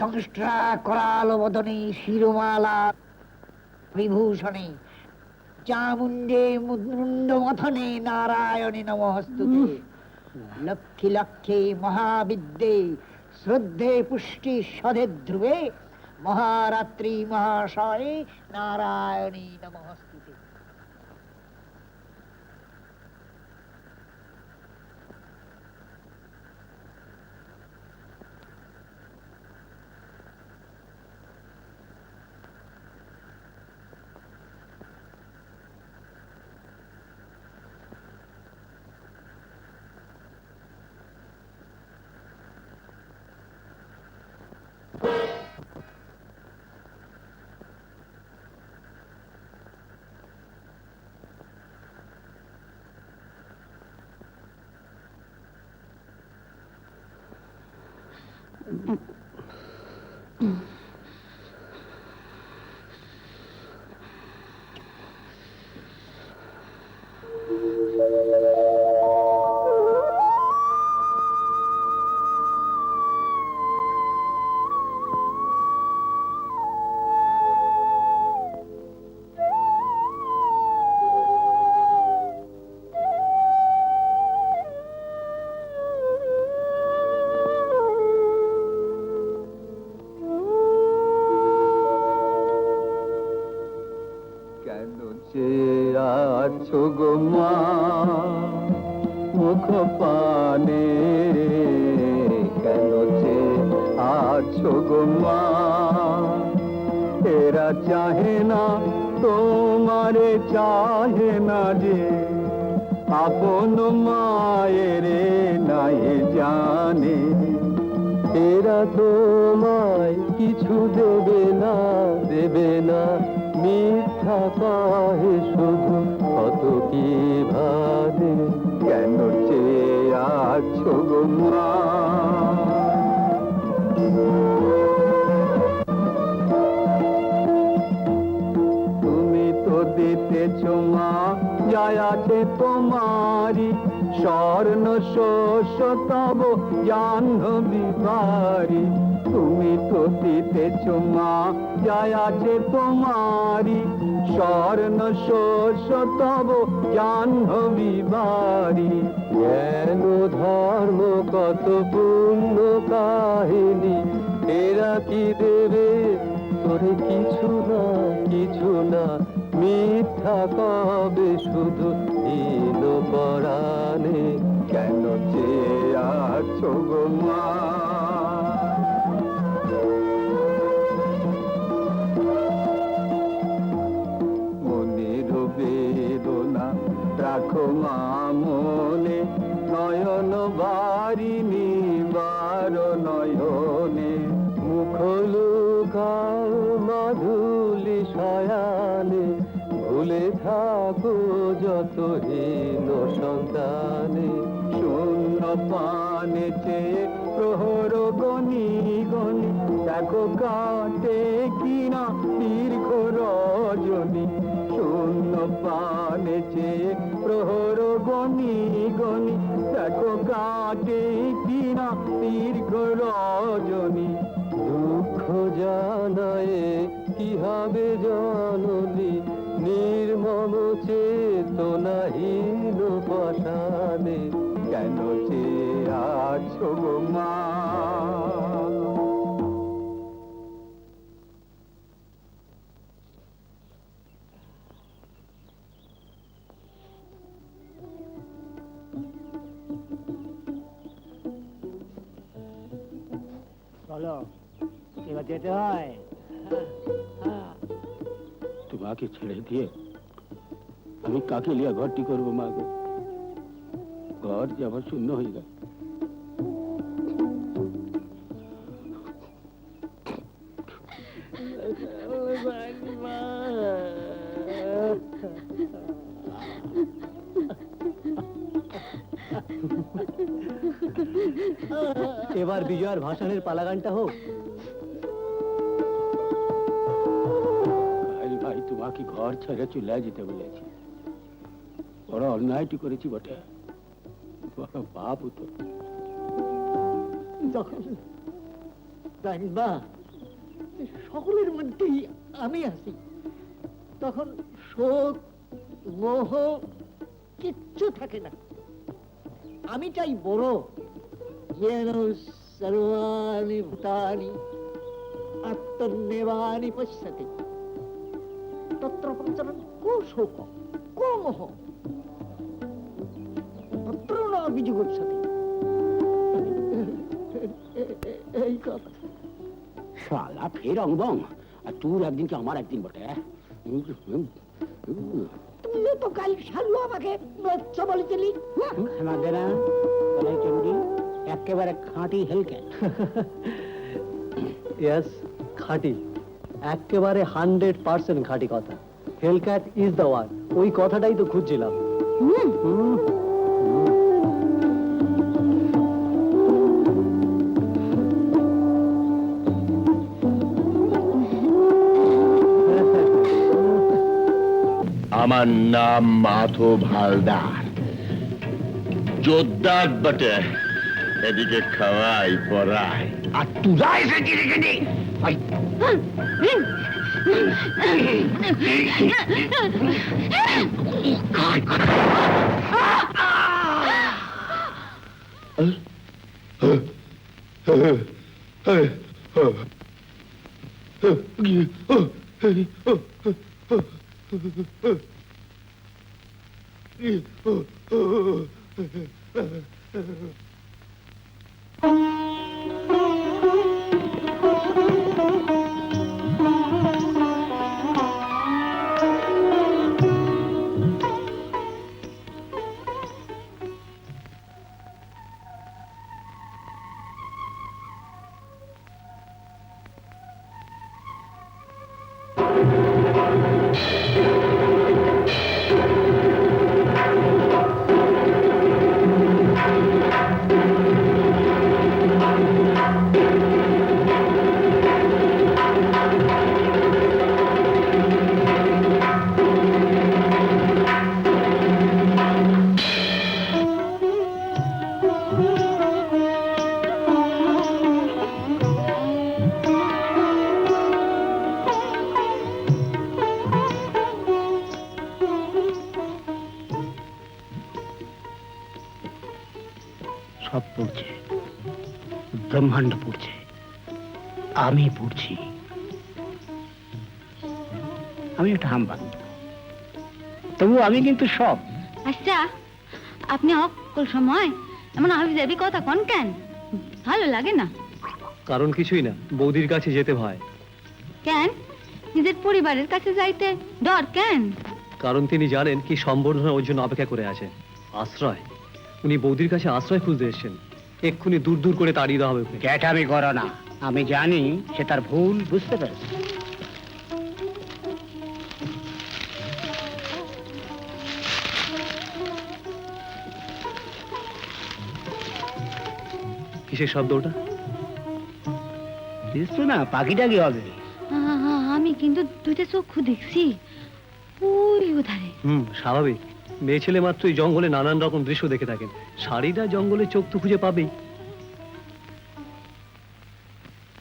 দংষ্ট্রা করাল বদনে শিরোমালা বিভূষণে চামুণ্ডে মুন্ড মথনে নারায়ণে নমস্তুতে। লক্ষে লক্ষে মহাবিদ্যে শ্রদ্ধে পুষ্টি সদে ধ্রুবে মহারাত্রি মহাশয়ে নারায়ণী নমস্তুতে। আছো গো মা মুখ পানে, কেন যে আছো গো মা? এরা চাহে না তোমারে, চাহে না যে আপন মায়ের নাই জানে। এরা তোমায় কিছু দেবে না, দেবে না, মিথ্যা কহে শুধু কত কি ভাবে। কেন চেয়ে আছো গো মা? তুমি তো দিতেছ মা যাই আছে তোমারি, স্বর্ণ শস্য তব জাহ্নবী বাড়ি। তুমি তো দিতেছ মা যাই আছে তোমারি, স্বর্ণ শস্য তব জাহ্নবী বাড়ি। জ্ঞান ধর্ম কত পূর্ণ কাহিনী, এরা কি দেবে তোরে? কিছু না, কিছু না, মিথ্যা কবে শুধু দিল পরাণে। কেন চেয়ে আছো গো মা? মনের বেদনা রাখো মা মনে, নয়ন বারিণী বার নয়নে। মুখ লুকাও মাধুলি শয়ানে, ভুলে থাকো যত হীন সন্তানে, শূন্য পানে চেয়ে প্রহর গনি গনি, দেখো কাটে কিনা দীর্ঘ রজনী। শূন্য পানে চেয়ে প্রহর গনি গনি, দেখো কাটে কিনা দীর্ঘ রজনী। দুঃখ জানায় কি হবে জননী, নির্মম চেতনাহীন পাষাণে, কেন চেয়ে আছো গো মা? চলো, এবার যেতে হয়। তোমাকে ছেড়ে দিয়ে আমি কাকে লিয়া ঘরটি করবো মা গো? ঘর যে আবার শূন্য হয়ে গেল। এবার বিজয়ের ভাষণের পালাগানটা হোক। ভাই, তোমাকে ঘর ছেড়ে চলে যেতে বলেছি। বড় অন্যায়টি করেছি বটে, বড় পাপ তো। যখন না সকলের মধ্যেই আমি আছি, তখন শোক মোহ কিচ্ছু থাকে না। আমি চাই বড়, যেন সর্বাণি ভূতানি আত্মনির্বাণি পশ্যতে, তত্র পঞ্চরণ কো শোক কো মোহ তত্র ন অভিযোগচ্ছতে। এই কথা শালা ফের অঙ্গবং, আর তোর একদিন কি আমার একদিন বটে। তুমিও তো কাল সালু আমাকে বাচ্চা বলেছিলি। আমাদের চন্ডী একেবারে খাঁটি হেলকে। ইয়েস, খাঁটি, একেবারে 100% খাঁটি কথা। হেলক্যাট ইজ দ্য ওয়ান, ওই কথাটাই তো খুঁজছিলাম। আমার নাম মাধব হালদার, যোদ্ধার বটে। এদিকে খাওয়াই পড়াই, আর তুরা এসেছি রেখে। সব পড়ছে, ব্রহ্মাণ্ড পড়ছে, আমি পড়ছি। আমি একটা হাম্বাগ, তবু আমি কিন্তু সব। আচ্ছা, আপনি অকল সময় এমন হাবি কথা কন কেন? ভালো লাগে না? কারণ কিছুই না, বৌদির কাছে যেতে ভয়। কেন? নিজের পরিবারের কাছে যাইতে ডর কেন? কারণ তিনি জানেন কি সম্বর্ধনা ওর জন্য অপেক্ষা করে আছে। আশ্রয়, উনি বৌদির কাছে আশ্রয় খুঁজতে এসেছেন। এক্ষুনি দূর দূর করে তাড়িয়ে দেওয়া হবে ওকে। জ্যাঠামি করো না, আমি জানি সে তার ভুল বুঝতে পেরেছে। কিসের শব্দ ওটা? বুঝছো না, পাখিটা কি হবে? আমি কিন্তু দুইটা চক্ষু দেখছি ওই ওধারে। স্বাভাবিক। মেয়ে ছেলে মাত্রই জঙ্গলে নানান রকম দৃশ্য দেখে থাকেন। শাড়িটা জঙ্গলে চোখ তো খুঁজে পাবেই।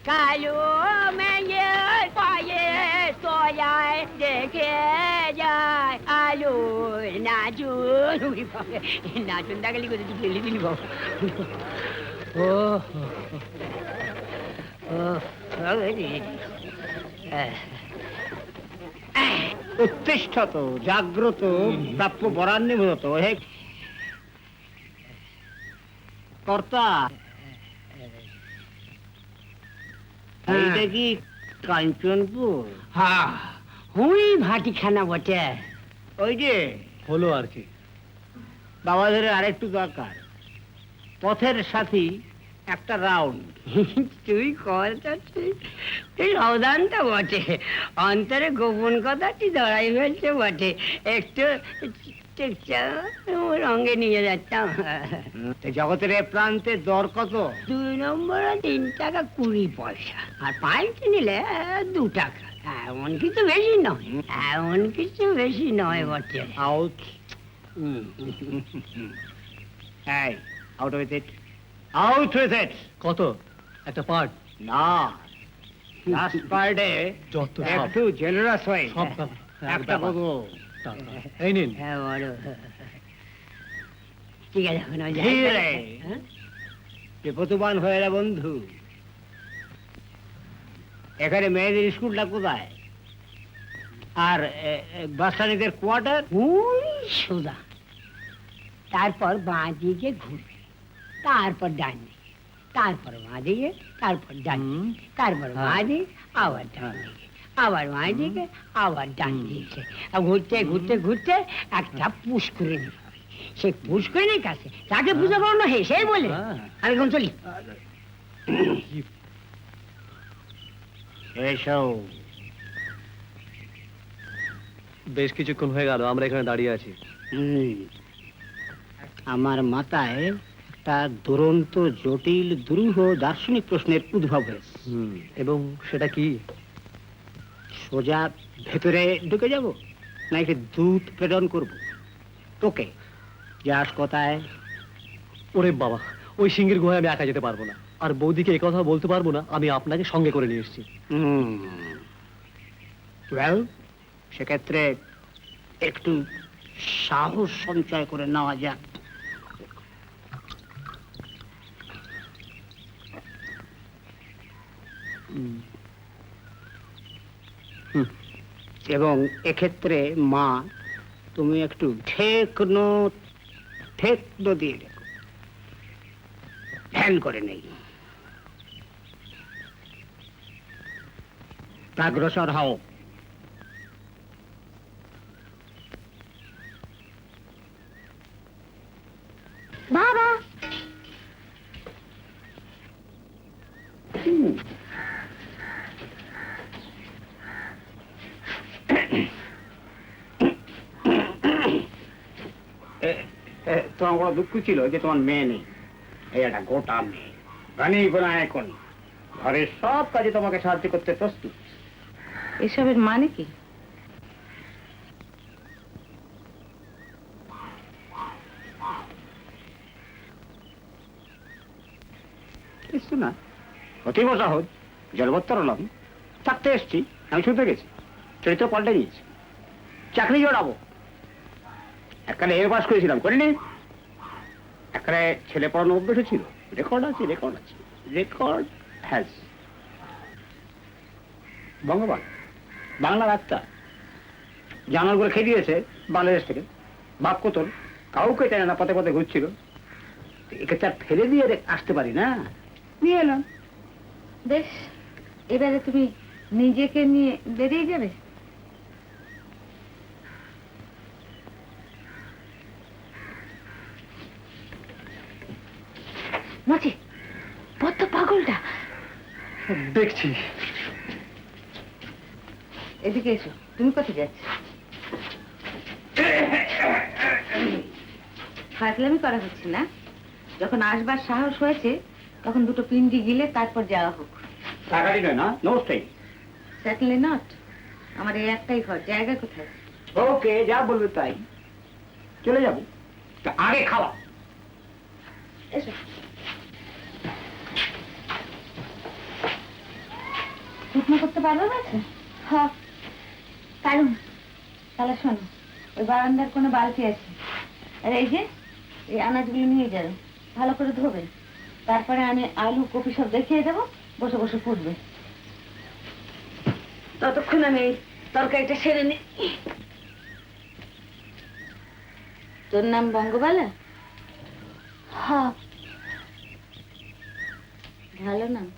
কালো মেয়ের পায়ে তোয়ায় দেখে যায় আলো নাচুন। নাচুন দেখালি কোথায় ফেলে দিলি বাবা। উত্তিষ্ঠত, জাগ্রত, প্রাপ্য বরান্নিভূত হে কর্তা। এইটা কি কাঞ্চনপুর? হ্যাঁ, হুই ভাটিখানা বটে। ওই যে হলো আর কি। বাবাদের আরেকটু দরকার, পথের সাথী একটা রাউন্ড। তুই কর তো ঠিক, তুই সাবধানটা বটে, অন্তরে গোপন কথাটি ধরাই ফেলছে বটে। একটু রঙে নিয়ে যাচ্তাম। জগতের এ প্রান্তে দর কত? 2 নম্বর 3 টাকা 20 পয়সা, আর পাইতে নিলে 2 টাকা। এমন কিছু বেশি নয়, এমন কিছু বেশি নয় বটে। আউট। এই, out with it, out with it. কত? একটা পার্ট? না, লাস্ট পার্টে যত সব। একটু জেনারাস হয়ে সব একটা বলবো। এই নিন। হ্যাঁ বলো। ঠিক আছে, এখন ওই যাই। ধীরে। হ্যাঁ? বিপদবান হয়ে রে বন্ধু। এখানে মেয়েদের স্কুলটা কোথায়? আর বাচ্চাদের কোয়ার্টার? ওই সোজা, তারপর বাঁ দিকে ঘুরবে, তারপর ডান দিকে, তারপর বাঁ দিকে, তারপর ডান দিকে, তারপর বাঁ দিকে, আবার ডান দিকে, আবার বাঁ দিকে, আবার ডান দিকে। আর ঘুরতে ঘুরতে ঘুরতে একটা পুষ্করিণী পাবে। সেই পুষ্করিণীর কাছে তাকে পূজা করানো হেসেই বলে আমি এখন চলি। এসো। বেশ কিছুক্ষণ হয়ে গেল আমরা এখানে দাঁড়িয়ে আছি। আমার মাথায় একটা দুরন্ত, জটিল, দুরূহ দার্শনিক প্রশ্নের উদ্ভব হয়েছে। এবং সেটা কি? সোজা ভেতরে ঢুকে যাব, নাকি দূত প্রেরণ করব? তোকে যাস কোথায়? ওরে বাবা, ওই সিংহের গুহায় আমি একা যেতে পারবো না। আর বৌদিকে এই কথা বলতে পারবো না আমি আপনাকে সঙ্গে করে নিয়ে এসেছি। ওয়েল, সেক্ষেত্রে একটু সাহস সঞ্চয় করে নেওয়া যাক। এবং এক্ষেত্রে মা, তুমি একটু ঠেকনো দিয়ে রেখো, ধ্যান করে নেই। অগ্রসর হও। বাবা, তোমার বড় দুঃখ ছিল যে তোমার মেয়ে নেই। এই একটা গোটা মেয়ে, রানী গোনা এখন ঘরের সব কাজে তোমাকে সাহায্য করতে প্রস্তুত। এসবের মানে কি? কিছু না, অতীব সহজ। জলবত্তরলাম, থাকতে এসছি, আমি শুতে গেছি, চরিত্র পাল্টে দিয়েছি। চাকরি জড়াবো। এককালে এ পাস করেছিলাম, করিনি? এককালে ছেলে পড়ানো অভ্যেস ছিল। রেকর্ড আছে, রেকর্ড আছে, রেকর্ড হ্যাজ। ভগবান বাংলা ডাক্তার, জানাল করে খেয়ে দিয়েছে বাংলাদেশ থেকে। বাপ কোতল, কাউকে চায় না, পথে পথে ঘুরছিল। একে চার ফেলে দিয়ে আসতে পারি না, নিয়ে এলাম। বেশ, এবারে তুমি নিজেকে নিয়ে বেরিয়ে যাবে। মাছি, বদ্ধ পাগলটা। দেখছি। এদিকে এসো, তুমি কোথায় যাচ্ছ? ফাজলামি করা হচ্ছে না। যখন আসবার সাহস হয়েছে তখন দুটো পিন্ডি গিলে তারপর যাওয়া হোক। টাকাটি নয় না, নমস্তে। সেটলে নট, আমার এই একটাই ঘর, জায়গা কোথায়? ওকে, যা বলবে তাই, চলে যাবো। তা আগে খাওয়া। এসো। শুকনো করতে পারবে না? হ্যাঁ কারণ তাহলে শোনো, ওই বারান্দার কোনো বালতি আছে, আর এই যে এই আনাজগুলো নিয়ে যাবে, ভালো করে ধোবে, তারপরে আমি আলু কপি সব দেখিয়ে দেবো, বসে বসে ফুটবে। ততক্ষণ আমি এই তরকারিটা সেরে নি। তোর নাম বঙ্গবালা? হ্যাঁ। ভালো নাম।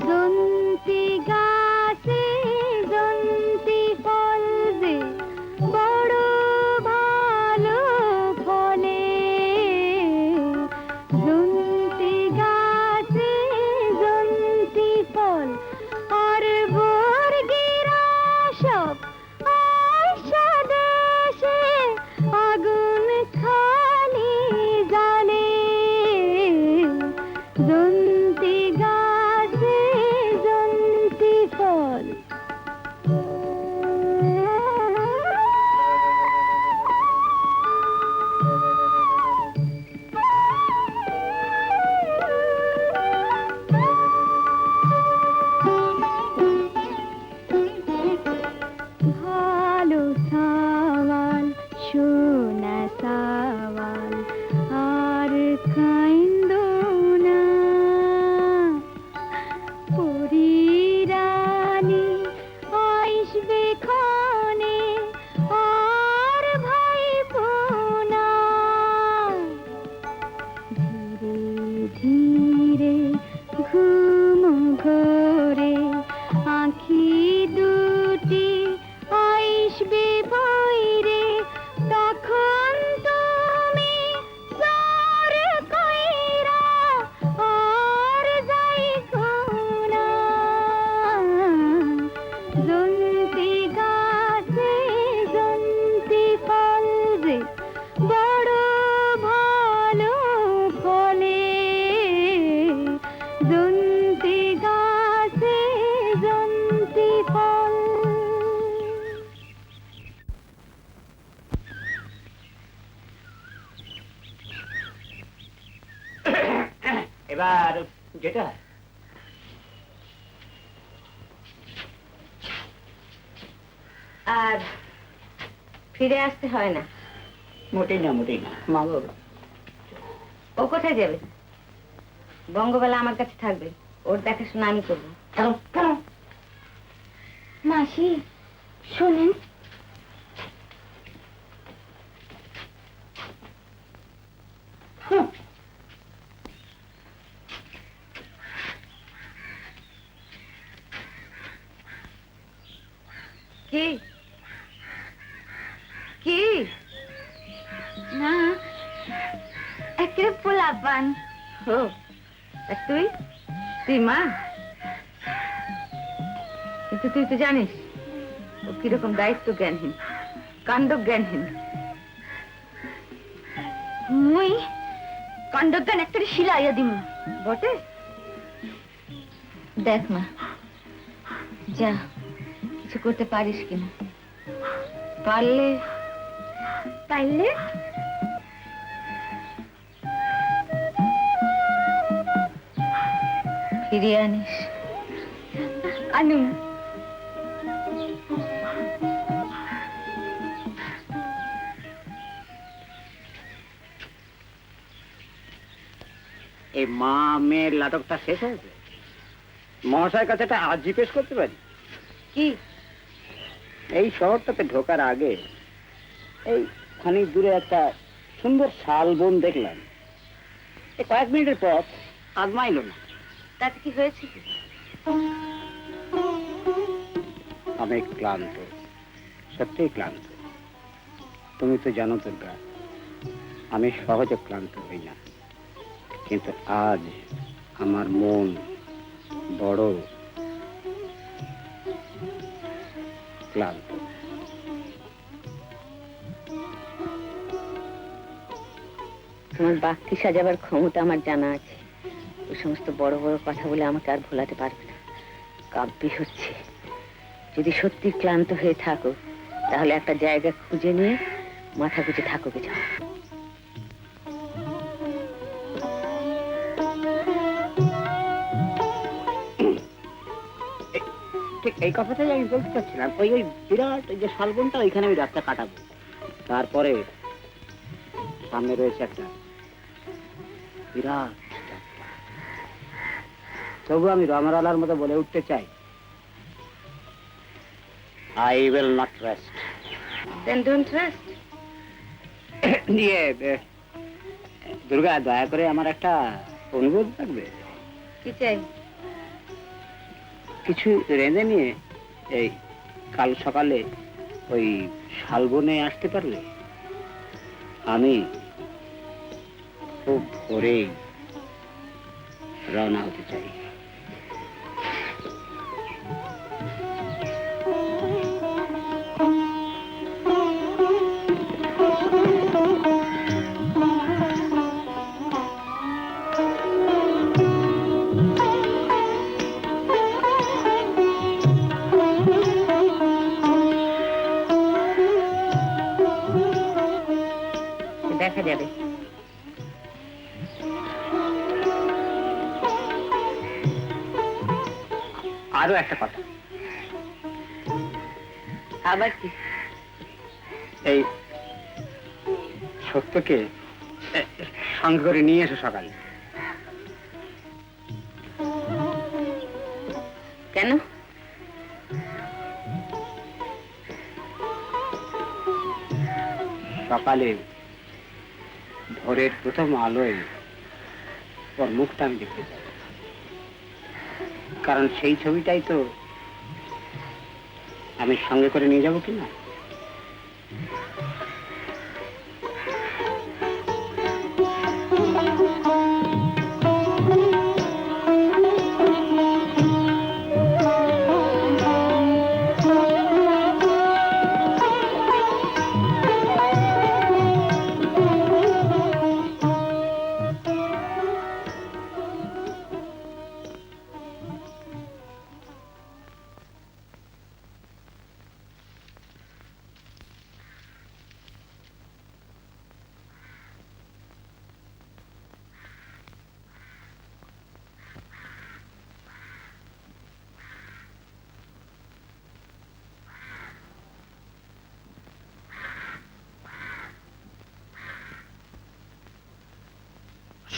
জন্তি গাছে জন্তি ফল যে বড় ভালো ফলে, জন্তি গাছে জন্তি ফল আর বর্গিরা সব আয়সা দেশে আগুন খালি জানে, জন্তি গাছে জন্তি ফল। ভালো সাওয়াল সোনা সাওয়াল আর কাইন্দো না, পরিরানী আসবে ক্ষণে আর ভাইবো না, ধীরে ধীরে ঘুম ঘোরে আঁখি দুটি আসবে ভৈরে, তখন তুমি সর কইরা আর যাইগো না, জন্তি গাছে জন্তি ফল যে বড় ভালো ফলে, জন্তি গাছে জন্তি ফল। এবার যেটা আর ফিরে আসতে হয় না। মোটেই না, মোটেই না। মা বাবা ও কোথায় যাবে? বঙ্গবেলা আমার কাছে থাকবে, ওর দেখাশোনা আমি করবো। কেন কেন? মাসি শোনেন, কি কি? না একে পোলাপান। ও, আর তুই তুই মা? কিন্তু তুই তো জানিস ও কিরকম দায়িত্ব জ্ঞানহীন, কাণ্ড জ্ঞানহীন। মুই কাণ্ডজ্ঞান একটা শিলাইয়া দিম। বটে? দেখ মা, যা কিছু করতে পারিস কিনা, পারলে পাইলে ফিরিয়ে আনিস। আনু। এই মা মেয়ের নাটকটা শেষ হয়েছে? মহাশয়ের কাছে একটা আর্জি পেশ করতে পারি? কি? এই শহরটাতে ঢোকার আগে এই খানিক দূরে একটা সুন্দর শালবন দেখলাম, এই কয়েক মিনিটের পথ আজমাইল না। তাতে কি হয়েছে? কি আমি ক্লান্ত, সত্যিই ক্লান্ত। তুমি তো জানো দুর্গা, আমি সহজে ক্লান্ত হই না, কিন্তু আজ আমার মন বড় ক্লান্ত। তোমার বাক্যে সাজাবার ক্ষমতা আমার জানা আছে। ওই সমস্ত বড় বড় কথা বলে আমাকে আর ভোলাতে পারবে না। কাব্যি হচ্ছে, যদি সত্যি ক্লান্ত হয়ে থাকো তাহলে একটা জায়গা খুঁজে নিয়ে মাথা গুঁজে থাকো গে যাও। ঠিক এই কথাটাই আমি বলতে চাচ্ছিলাম। ওই ওই বিরাট ওই যে শালবনটা, ওইখানে আমি রাতটা কাটাবো। তারপরে সামনে রয়েছে একটা বিরাট যাত্রা। তবু আমি রমারালার মতো বলে উঠতে চাই, I will not rest. Then don't rest. দিয়ে দুর্গা, দয়া করে আমার একটা অনুরোধ থাকবে। কি চাই? কিছু রেঁধে নিয়ে এই কাল সকালে ওই শালবনে আসতে পারলে আমি খুব ভোরেই রওনা হতে চাই। দেখা যাবে। আরো একটা কথা, আবার কি? এই সত্যকে সঙ্গে করে নিয়ে এসো সকালে। কেন? সকালে ভোরের প্রথম আলোয় ওর মুখটা আমি দেখতে চাই, কারণ সেই ছবিটাই তো আমি সঙ্গে করে নিয়ে যাবো কিনা।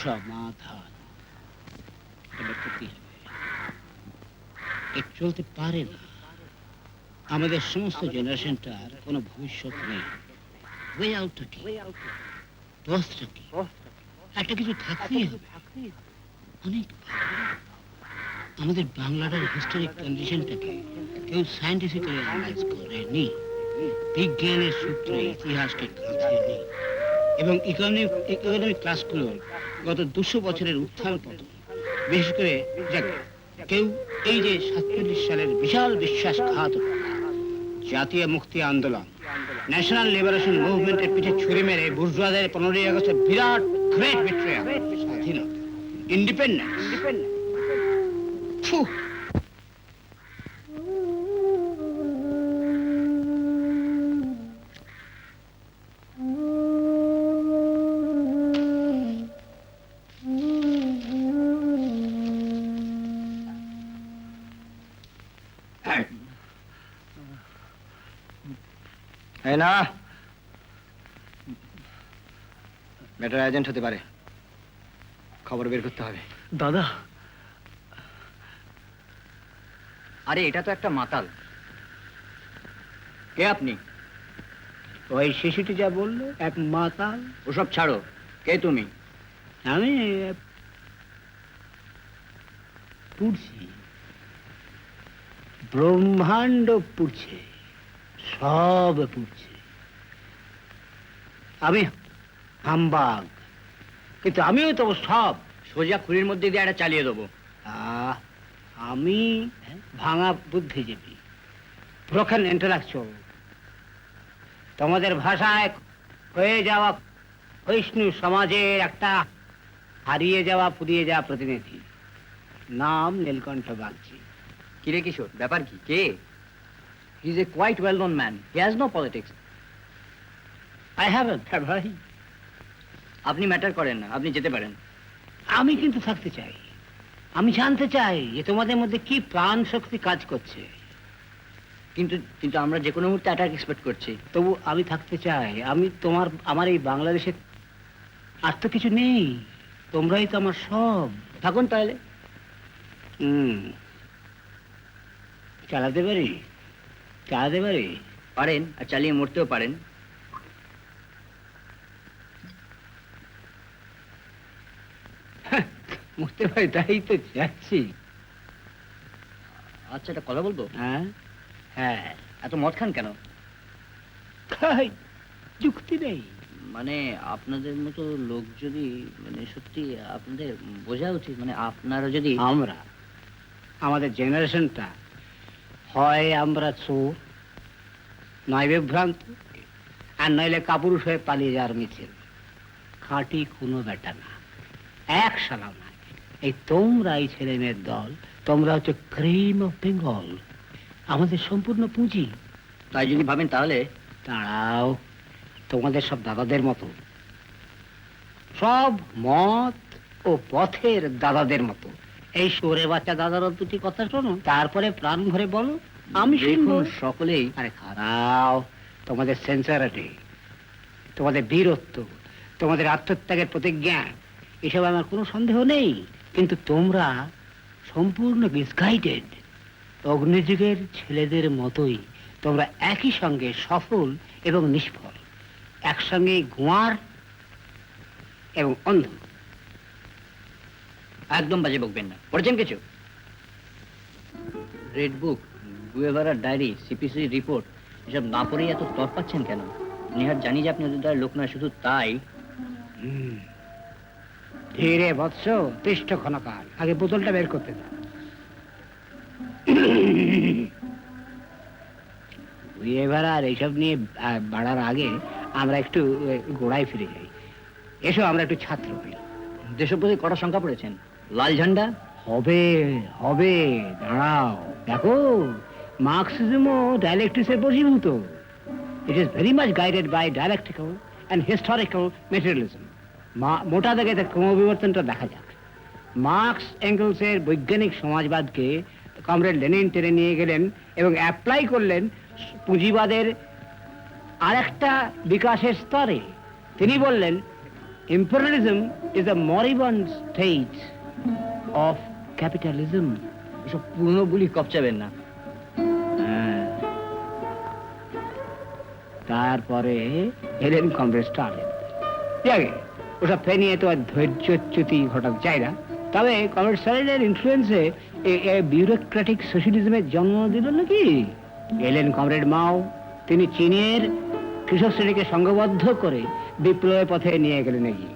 সমাধান এটা করতে হবে। এ চলতে পারে না। আমাদের সমস্ত জেনারেশনটার কোনো ভবিষ্যৎ নেই। ওয়ে আউটটা কি, পথটা কি, একটা কিছু থাকতেই হবে। অনেক ভালো। আমাদের বাংলাটার হিস্টোরিক কন্ডিশনটাকে কেউ সায়েন্টিফিক্যালি অ্যানালাইজ করেনি। বিজ্ঞানের সূত্রে ইতিহাসকে কাছে নেই, এবং ইকোনমিক ক্লাসগুলোর গত 200 বছরের উত্থান পতন, বিশেষ করে কেউ এই যে 47 সালের বিশাল বিশ্বাসঘাতকতা, জাতীয় মুক্তি আন্দোলন, ন্যাশনাল লিবারেশন মুভমেন্টের পিঠে ছুরি মেরে বুর্জোয়াদের 15ই আগস্টের বিরাট গ্রেট বিট্রেয়াল, স্বাধীনতা, ইন্ডিপেন্ডেন্স। না, ম্যাটার এজেন্ট হতে পারে, খবর বের করতে হবে। দাদা, আরে এটা তো একটা মাতাল। কে আপনি? ওই শিশুটি যা বললো, এক মাতাল। ওসব ছাড়ো, কে তুমি? আমি পুড়ছি, ব্রহ্মাণ্ড পুড়ছে, সব পুড়ছে। আমি হামবাগ, কিন্তু আমিও তো সব। সোজা খুঁড়ির মধ্যে দিয়ে একটা চালিয়ে দেবো। আমি ভাঙা বুদ্ধিজীবী, ব্রোকেন ইন্টেলেকচুয়াল, তোমাদের ভাষায় হয়ে যাওয়া ক্ষয়িষ্ণু সমাজের একটা হারিয়ে যাওয়া ফুরিয়ে যাওয়া প্রতিনিধি। নাম নীলকণ্ঠ বাগচি। কিরে কিশোর, ব্যাপার কি? কে? He is a quite well known man, he has no politics. I have ভাই। আপনি ম্যাটার করেন না, আপনি যেতে পারেন। আমি কিন্তু থাকতে চাই। আমি জানতে চাই যে তোমাদের মধ্যে কি প্রাণ শক্তি কাজ করছে। কিন্তু কিন্তু আমরা যে কোনো মুহূর্তে অ্যাটাক এক্সপেক্ট করছি। তবু আমি থাকতে চাই। আমার এই বাংলাদেশে আর তো কিছু নেই, তোমরাই তো আমার সব। থাকুন তাহলে। চালাতে পারি, চালাতে পারি। পারেন, আর চালিয়ে মরতেও পারেন। মরতে পারি, তাই তো যাচ্ছি। আচ্ছা, একটা কথা বলবো? হ্যাঁ হ্যাঁ। এত মদ খান কেন? খাই, যুক্তি নেই। মানে আপনাদের মতো লোক যদি, মানে সত্যি আপনাদের বোঝা উচিত, মানে আপনারা যদি। আমাদের জেনারেশনটা হয় আমরা চোর, নয় বিভ্রান্ত, আর নইলে কাপুরুষ হয়ে পালিয়ে যাওয়ার মিছিল। খাঁটি কোনো বেটা না, এক সালাম না। এই তোমরা, এই ছেলে মেয়ের দল, তোমরা হচ্ছে ক্রিম অফ বেঙ্গল, আমাদের সম্পূর্ণ পুঁজি। তাই যদি ভাবেন তাহলে দাঁড়াও, তোমাদের সব দাদাদের মতো, সব মত ও পথের দাদাদের মতো। এই সরে বাচ্চা দাদার দুটি কথা শোনো, তারপরে প্রাণ ভরে বলো, আমি শুনবো। সকলেই। আরে খারাও, তোমাদের সেন্সারিটি, তোমাদের বীরত্ব, তোমাদের আত্মত্যাগের প্রতিজ্ঞা, এসব আমার কোনো সন্দেহ নেই। কিন্তু তোমরা সম্পূর্ণ মিসগাইডেড। অগ্নিযুগের ছেলেদের মতোই তোমরা একই সঙ্গে সফল এবং নিষ্ফল, একসঙ্গে গোয়ার এবং অন্ধ। একদম বাজে বকবেন না। পড়েছেন কিছু? Red book, গুয়েভারার diary, CPC report, এসব না পড়েই এত তর পাচ্ছেন কেন? নিহার জানি যে আপনাদের দ্বারা লোক নয়, শুধু তাই। ধীরে বৎস, তিষ্ঠ ক্ষণকাল, আগে বোতলটা বের করতে দাও। এবার আর এইসব নিয়ে বাড়ার আগে আমরা একটু গোড়ায় ফিরে যাই। এসো আমরা একটু ছাত্র হই। দেশপ্রতি কটা সংখ্যা পড়েছেন? লাল ঝান্ডা হবে হবে, দাঁড়াও দেখো, মার্কসিজমও ডায়ালেকটিক্সের বশীভূত। It is very much guided by dialectical and historical materialism. মোটা দাগে তার ক্রমবিবর্তনটা দেখা যাক। মার্কস এঙ্গেলসের বৈজ্ঞানিক সমাজবাদকে কমরেড লেনিন টেনে নিয়ে গেলেন এবং অ্যাপ্লাই করলেন পুঁজিবাদের আরেকটা বিকাশের স্তরে। তিনি বললেন, imperialism is the moribund stage of capitalism. এসব পুরনো বলি কপচাবেন না। তারপরে এলেন কমরেড স্টালিন। যাকে ওসব ফেনিয়ে তো আর ধৈর্যচ্যুতি ঘটাতে চাই না, তবে কমরেড স্টালিনের ইনফ্লুয়েন্সে বিউরোক্রেটিক সোশ্যালিজমের জন্ম দিল নাকি। এলেন কমরেড মাও, তিনি চীনের কৃষক শ্রেণীকে সংঘবদ্ধ করে বিপ্লবের পথে নিয়ে গেলেন এগিয়ে।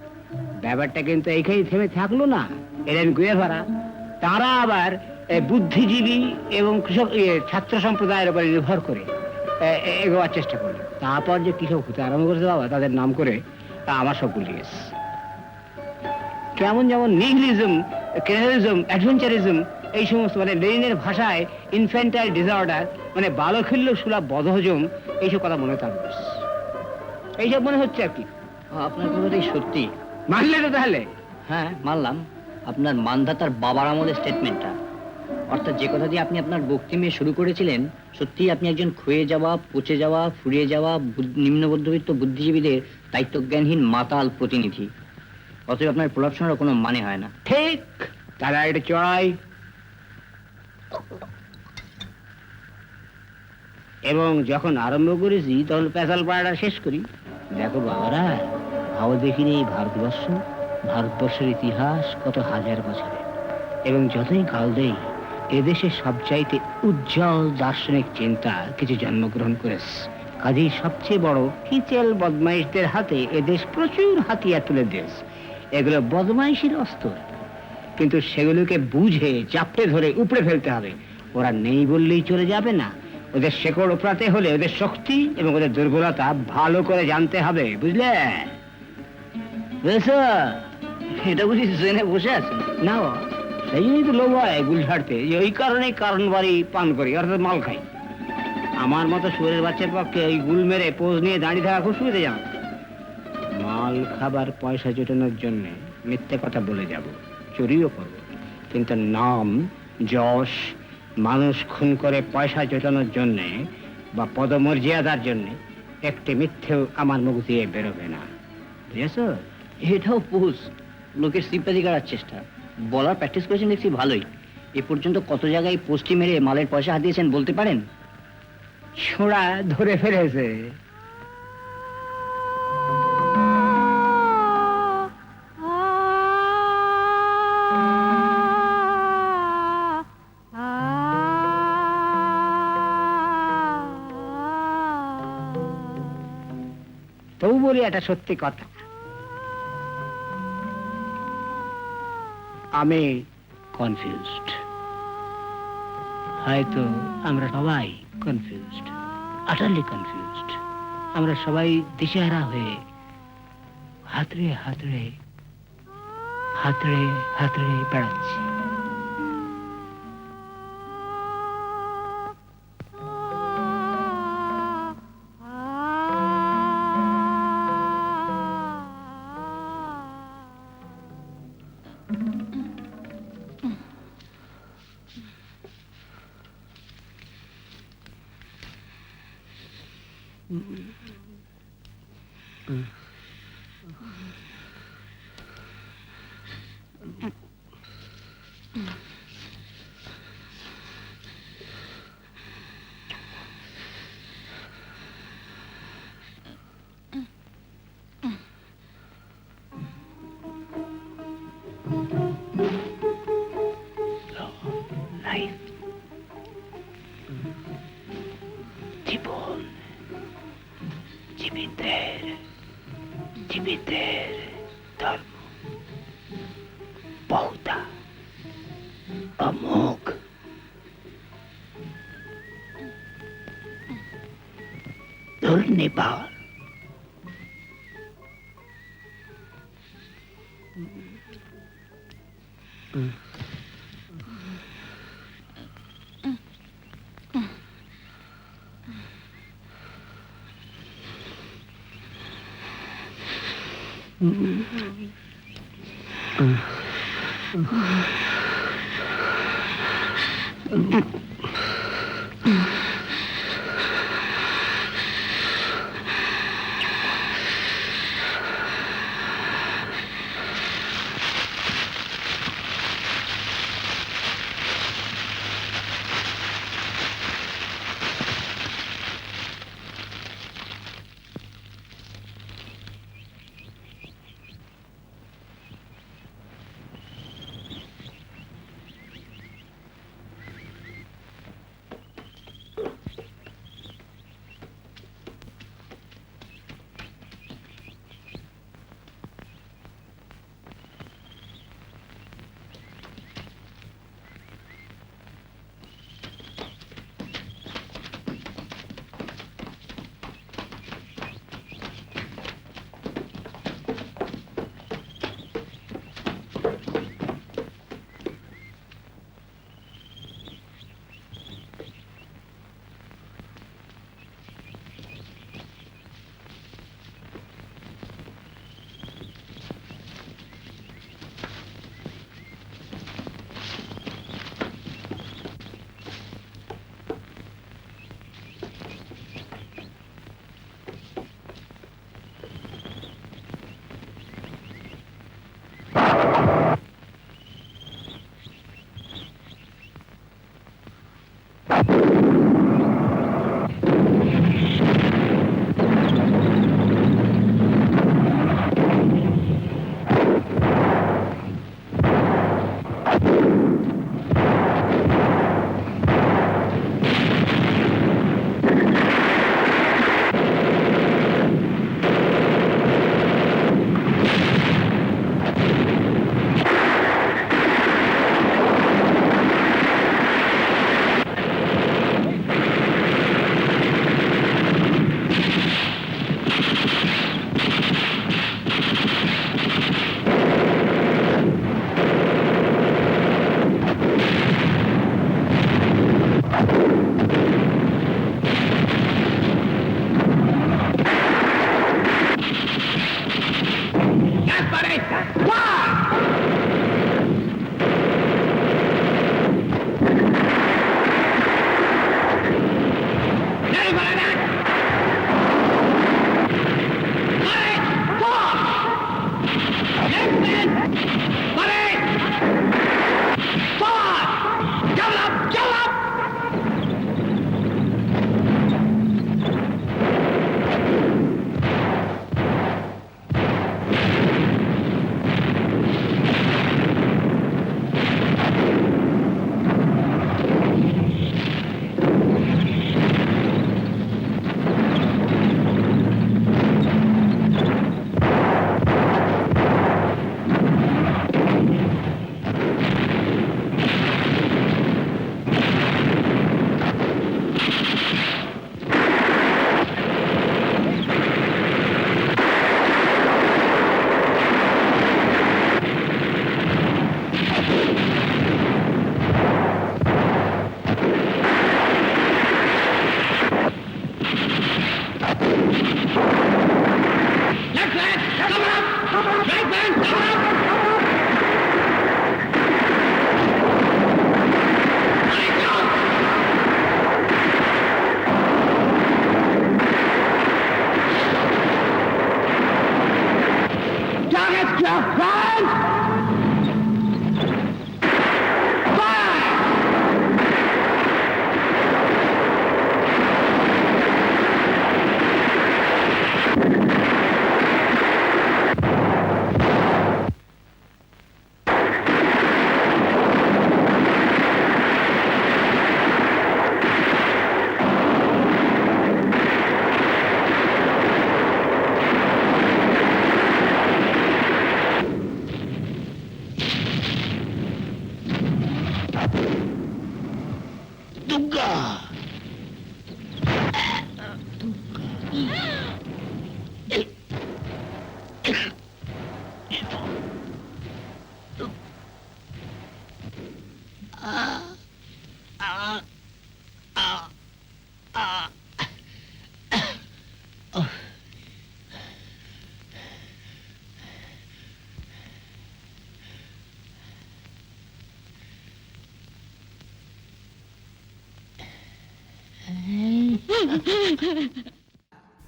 ব্যাপারটা কিন্তু এইখানেই থেমে থাকলো না। এলেন গুয়েভারা, তারা আবার বুদ্ধিজীবী এবং কৃষক ছাত্র সম্প্রদায়ের উপরে নির্ভর করে এগোয়ার চেষ্টা করলেন। তারপর যে কৃষক হতে আরম্ভ করেছে বাবা, তাদের নাম করে আমার সব ভুলে গেছে। কেমন যেমন নিহিলিজম, ক্রেনালিজম, অ্যাডভেঞ্চারিজম, এই সমস্ত, মানে লেনিনের ভাষায় ইনফ্যান্টাইল ডিসঅর্ডার, মানে বালখিল্য সুলভ বদহজম, এইসব কথা মনে থাকবে। এইসব মনে হচ্ছে আর কি। আপনার কথাটাই সত্যি। মানলে তো তাহলে? হ্যাঁ, মানলাম। আপনার মানধাতার বাবার আমলের স্টেটমেন্টটা, অর্থাৎ যে কথা দিয়ে আপনি আপনার বক্তব্য শুরু করেছিলেন, সত্যিই আপনি একজন ক্ষয়ে যাওয়া, পচে যাওয়া, ফুরিয়ে যাওয়া নিম্ন মধ্যবিত্ত বুদ্ধিজীবীদের দায়িত্বজ্ঞানহীন মাতাল প্রতিনিধি। অতএব আপনার প্রলাপসনের কোনো মানে হয় না। ঠিক, তারা এটা চড়াই। এবং যখন আরম্ভ করেছি তখন পেশাল পাড়াটা শেষ করি। দেখো বাবারা, ভাও দেখিনি এই ভারতবর্ষ, ভারতবর্ষের ইতিহাস কত হাজার বছরের, এবং যতই কাল দেই এদেশে সবচাইতে উজ্জ্বল দার্শনিক চিন্তা কিছু জন্মগ্রহণ করেছে। কাজেই সবচেয়ে বড় কিচেল বদমাইশদের হাতে এদেশ প্রচুর হাতিয়ার তুলে দেশ। এগুলো বদমাইশির অস্ত্র, কিন্তু সেগুলোকে বুঝে চাপটে ধরে উপড়ে ফেলতে হবে। ওরা নেই বললেই চলে যাবে না। ওদের শেকড় ওপরাতে হলে ওদের শক্তি এবং ওদের দুর্বলতা ভালো করে জানতে হবে, বুঝলে? বুঝেছো? এটা বুঝি জেনে বসে আছে না? সেই জন্যই তো লোভ হয় গুল ঝাড়তে, যে ওই কারণেই কারণ বাড়ি পান করি, অর্থাৎ মাল খাই। আমার মতো শুয়োরের বাচ্চার পক্ষে এই গুল মেরে পোজ নিয়ে দাঁড়িয়ে থাকা খুব সুবিধে যাও। মাল খাবার পয়সা জোটানোর জন্য মিথ্যে কথা বলে যাব, চুরিও করব, কিন্তু নাম যশ মানুষ খুন করে পয়সা জোটানোর জন্যে বা পদমর্যাদার জন্যে একটি মিথ্যেও আমার মুখ দিয়ে বেরোবে না, বুঝেছো? এটাও পোজ, লোকের সিম্পাথি করার চেষ্টা। বলার প্র্যাকটিস করেছেন দেখছি ভালোই। এ পর্যন্ত কত জায়গায় পোস্টি মেরে মালের পয়সা হাতিয়েছেন বলতে পারেন? ছোড়া ধরে ফেলেছে। তবু বলি একটা সত্যি কথা, আমি কনফিউজড। হয়তো আমরা সবাই কনফিউজড, আটারলি কনফিউজড। আমরা সবাই দিশেহারা হয়ে হাতড়ে হাতড়ে হাতড়ে হাতড়ে বেড়াচ্ছি। জীবিতের ধর্ম বহুতা অমোঘ। ধরনে পাওয়ার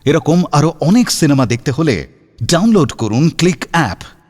এরকম আরো অনেক সিনেমা দেখতে হলে ডাউনলোড করুন ক্লিক অ্যাপ।